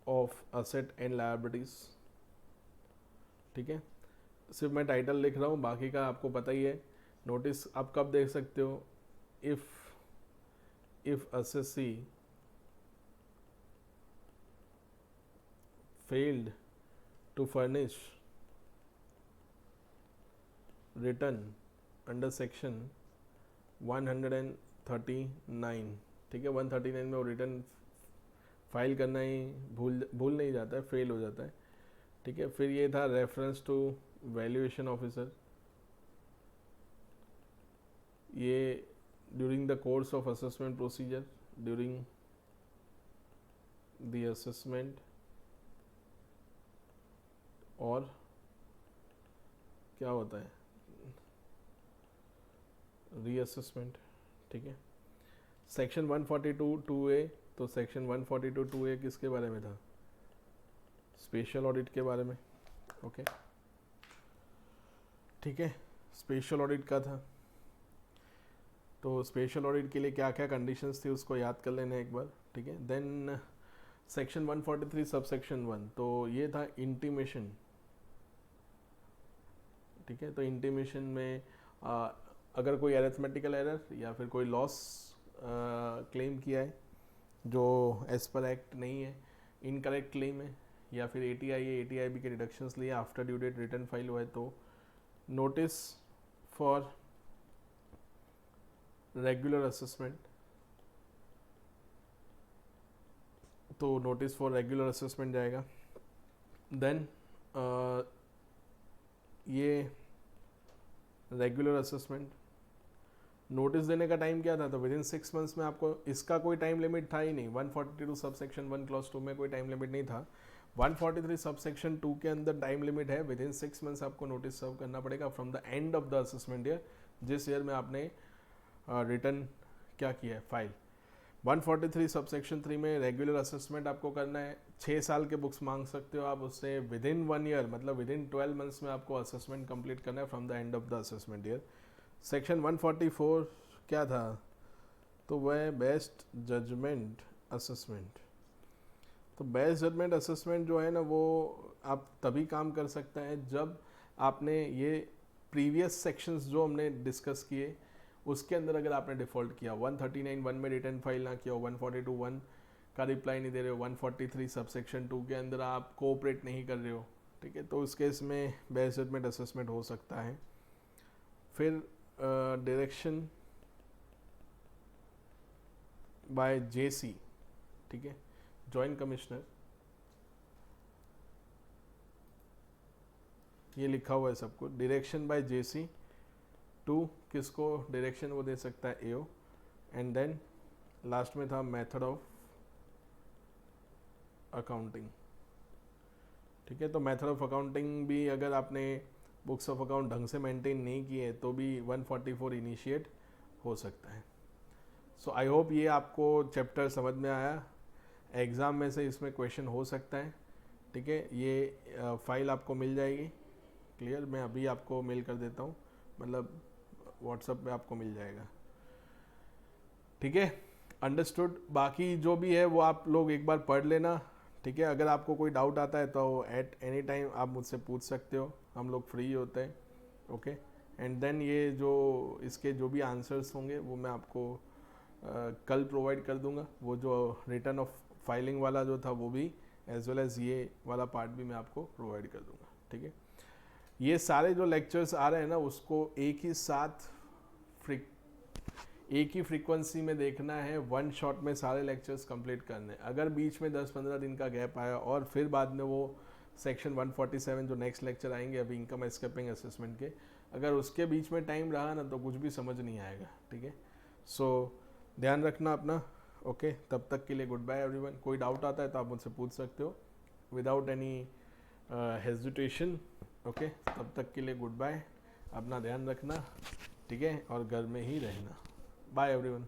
of asset and liabilities. ठीक है, सिर्फ मैं टाइटल लिख रहा हूँ, बाकी का आपको पता ही है। नोटिस आप कब देख सकते हो, if assessee failed to furnish return under section 139, ठीक है, 139 में वो रिटर्न फाइल करना ही भूल नहीं जाता है, फेल हो जाता है, ठीक है। फिर ये था रेफरेंस टू वैल्यूएशन ऑफिसर, ये during the course of assessment procedure, during the assessment, और क्या होता है रीअसेसमेंट, ठीक है। सेक्शन 142(2)(a, तो सेक्शन 142(2)(a किसके बारे में था? स्पेशल ऑडिट के बारे में, ओके, ठीक है, स्पेशल ऑडिट का था। तो स्पेशल ऑडिट के लिए क्या क्या कंडीशंस थी उसको याद कर लेना एक बार, ठीक है। देन सेक्शन 143 सबसेक्शन 1, तो ये था इंटीमेशन, ठीक है। तो इंटीमेशन में अगर कोई अरिथमेटिकल एरर या फिर कोई लॉस क्लेम किया है जो एज पर एक्ट नहीं है, इनकरेक्ट क्लेम है, या फिर ATI है, ATIB के डिडक्शंस लिए after due date return file हुआ है, तो नोटिस फॉर रेगुलर असेसमेंट, तो नोटिस फॉर रेगुलर असेसमेंट जाएगा। देन ये रेगुलर असेसमेंट नोटिस देने का टाइम क्या था? तो विद इन 6 मंथ्स में आपको, इसका कोई टाइम लिमिट था ही नहीं। 142 सबसेक्शन 1 क्लॉज 2 में कोई टाइम लिमिट नहीं था। 143 सबसेक्शन 2 के अंदर टाइम लिमिट है, विद इन 6 मंथ्स आपको नोटिस सर्व करना पड़ेगा from the end of the assessment year, जिस ईयर में आपने रिटर्न क्या किया है, फाइल। 143 सबसेक्शन 3 में रेगुलर असेसमेंट आपको करना है। 6 साल के बुक्स मांग सकते हो आप उससे, विद इन 1 ईयर मतलब विद इन 12 मंथ्स में आपको असेसमेंट कंप्लीट करना है from the end of the assessment year. Section 144 क्या था? तो वह बेस्ट जजमेंट असेसमेंट। तो बेस्ट जजमेंट असेसमेंट जो है ना, वो आप तभी काम कर सकते हैं जब आपने ये प्रीवियस सेक्शंस जो हमने डिस्कस किए उसके अंदर अगर आपने डिफ़ॉल्ट किया, 139(1) में रिटर्न फाइल ना किया हो, 142(1) का रिप्लाई नहीं दे रहे हो, 143 सबसेक्शन 2 के अंदर आप कोऑपरेट नहीं कर रहे हो, ठीक है, तो उस केस में बेस्ट जजमेंट असेसमेंट हो सकता है। फिर डायरेक्शन बाय JC, ठीक है, जॉइंट कमिश्नर, ये लिखा हुआ है सबको। डायरेक्शन बाय JC टू किसको डायरेक्शन वो दे सकता है, AO। एंड देन लास्ट में था मेथड ऑफ अकाउंटिंग, ठीक है। तो मेथड ऑफ अकाउंटिंग भी अगर आपने बुक्स ऑफ अकाउंट ढंग से मेंटेन नहीं किए तो भी 144 इनिशिएट हो सकता है। सो आई होप ये आपको चैप्टर समझ में आया। एग्ज़ाम में से इसमें क्वेश्चन हो सकता है, ठीक है। ये फाइल आपको मिल जाएगी, क्लियर। मैं अभी आपको मेल कर देता हूँ, मतलब व्हाट्सएप पे आपको मिल जाएगा, ठीक है, अंडरस्टूड। बाकी जो भी है वो आप लोग एक बार पढ़ लेना, ठीक है। अगर आपको कोई डाउट आता है तो एट एनी टाइम आप मुझसे पूछ सकते हो, हम लोग फ्री होते हैं, ओके। एंड देन ये जो इसके जो भी आंसर्स होंगे वो मैं आपको कल प्रोवाइड कर दूंगा। वो जो रिटर्न ऑफ फाइलिंग वाला जो था वो भी, एज वेल एज ये वाला पार्ट भी मैं आपको प्रोवाइड कर दूंगा, ठीक है। ये सारे जो लेक्चर्स आ रहे हैं ना, उसको एक ही साथ एक ही फ्रीक्वेंसी में देखना है, वन शॉट में सारे लेक्चर्स कंप्लीट करने हैं। अगर बीच में 10-15 दिन का गैप आया और फिर बाद में वो सेक्शन 147 जो नेक्स्ट लेक्चर आएंगे अभी इनकम एस्केपिंग असेसमेंट के, अगर उसके बीच में टाइम रहा ना तो कुछ भी समझ नहीं आएगा, ठीक है। सो ध्यान रखना अपना, ओके। तब तक के लिए गुड बाय एवरीवन। कोई डाउट आता है तो आप मुझसे पूछ सकते हो विदाउट एनी हेजिटेशन, ओके। तब तक के लिए गुड बाय, अपना ध्यान रखना, ठीक है, और घर में ही रहना। Bye everyone.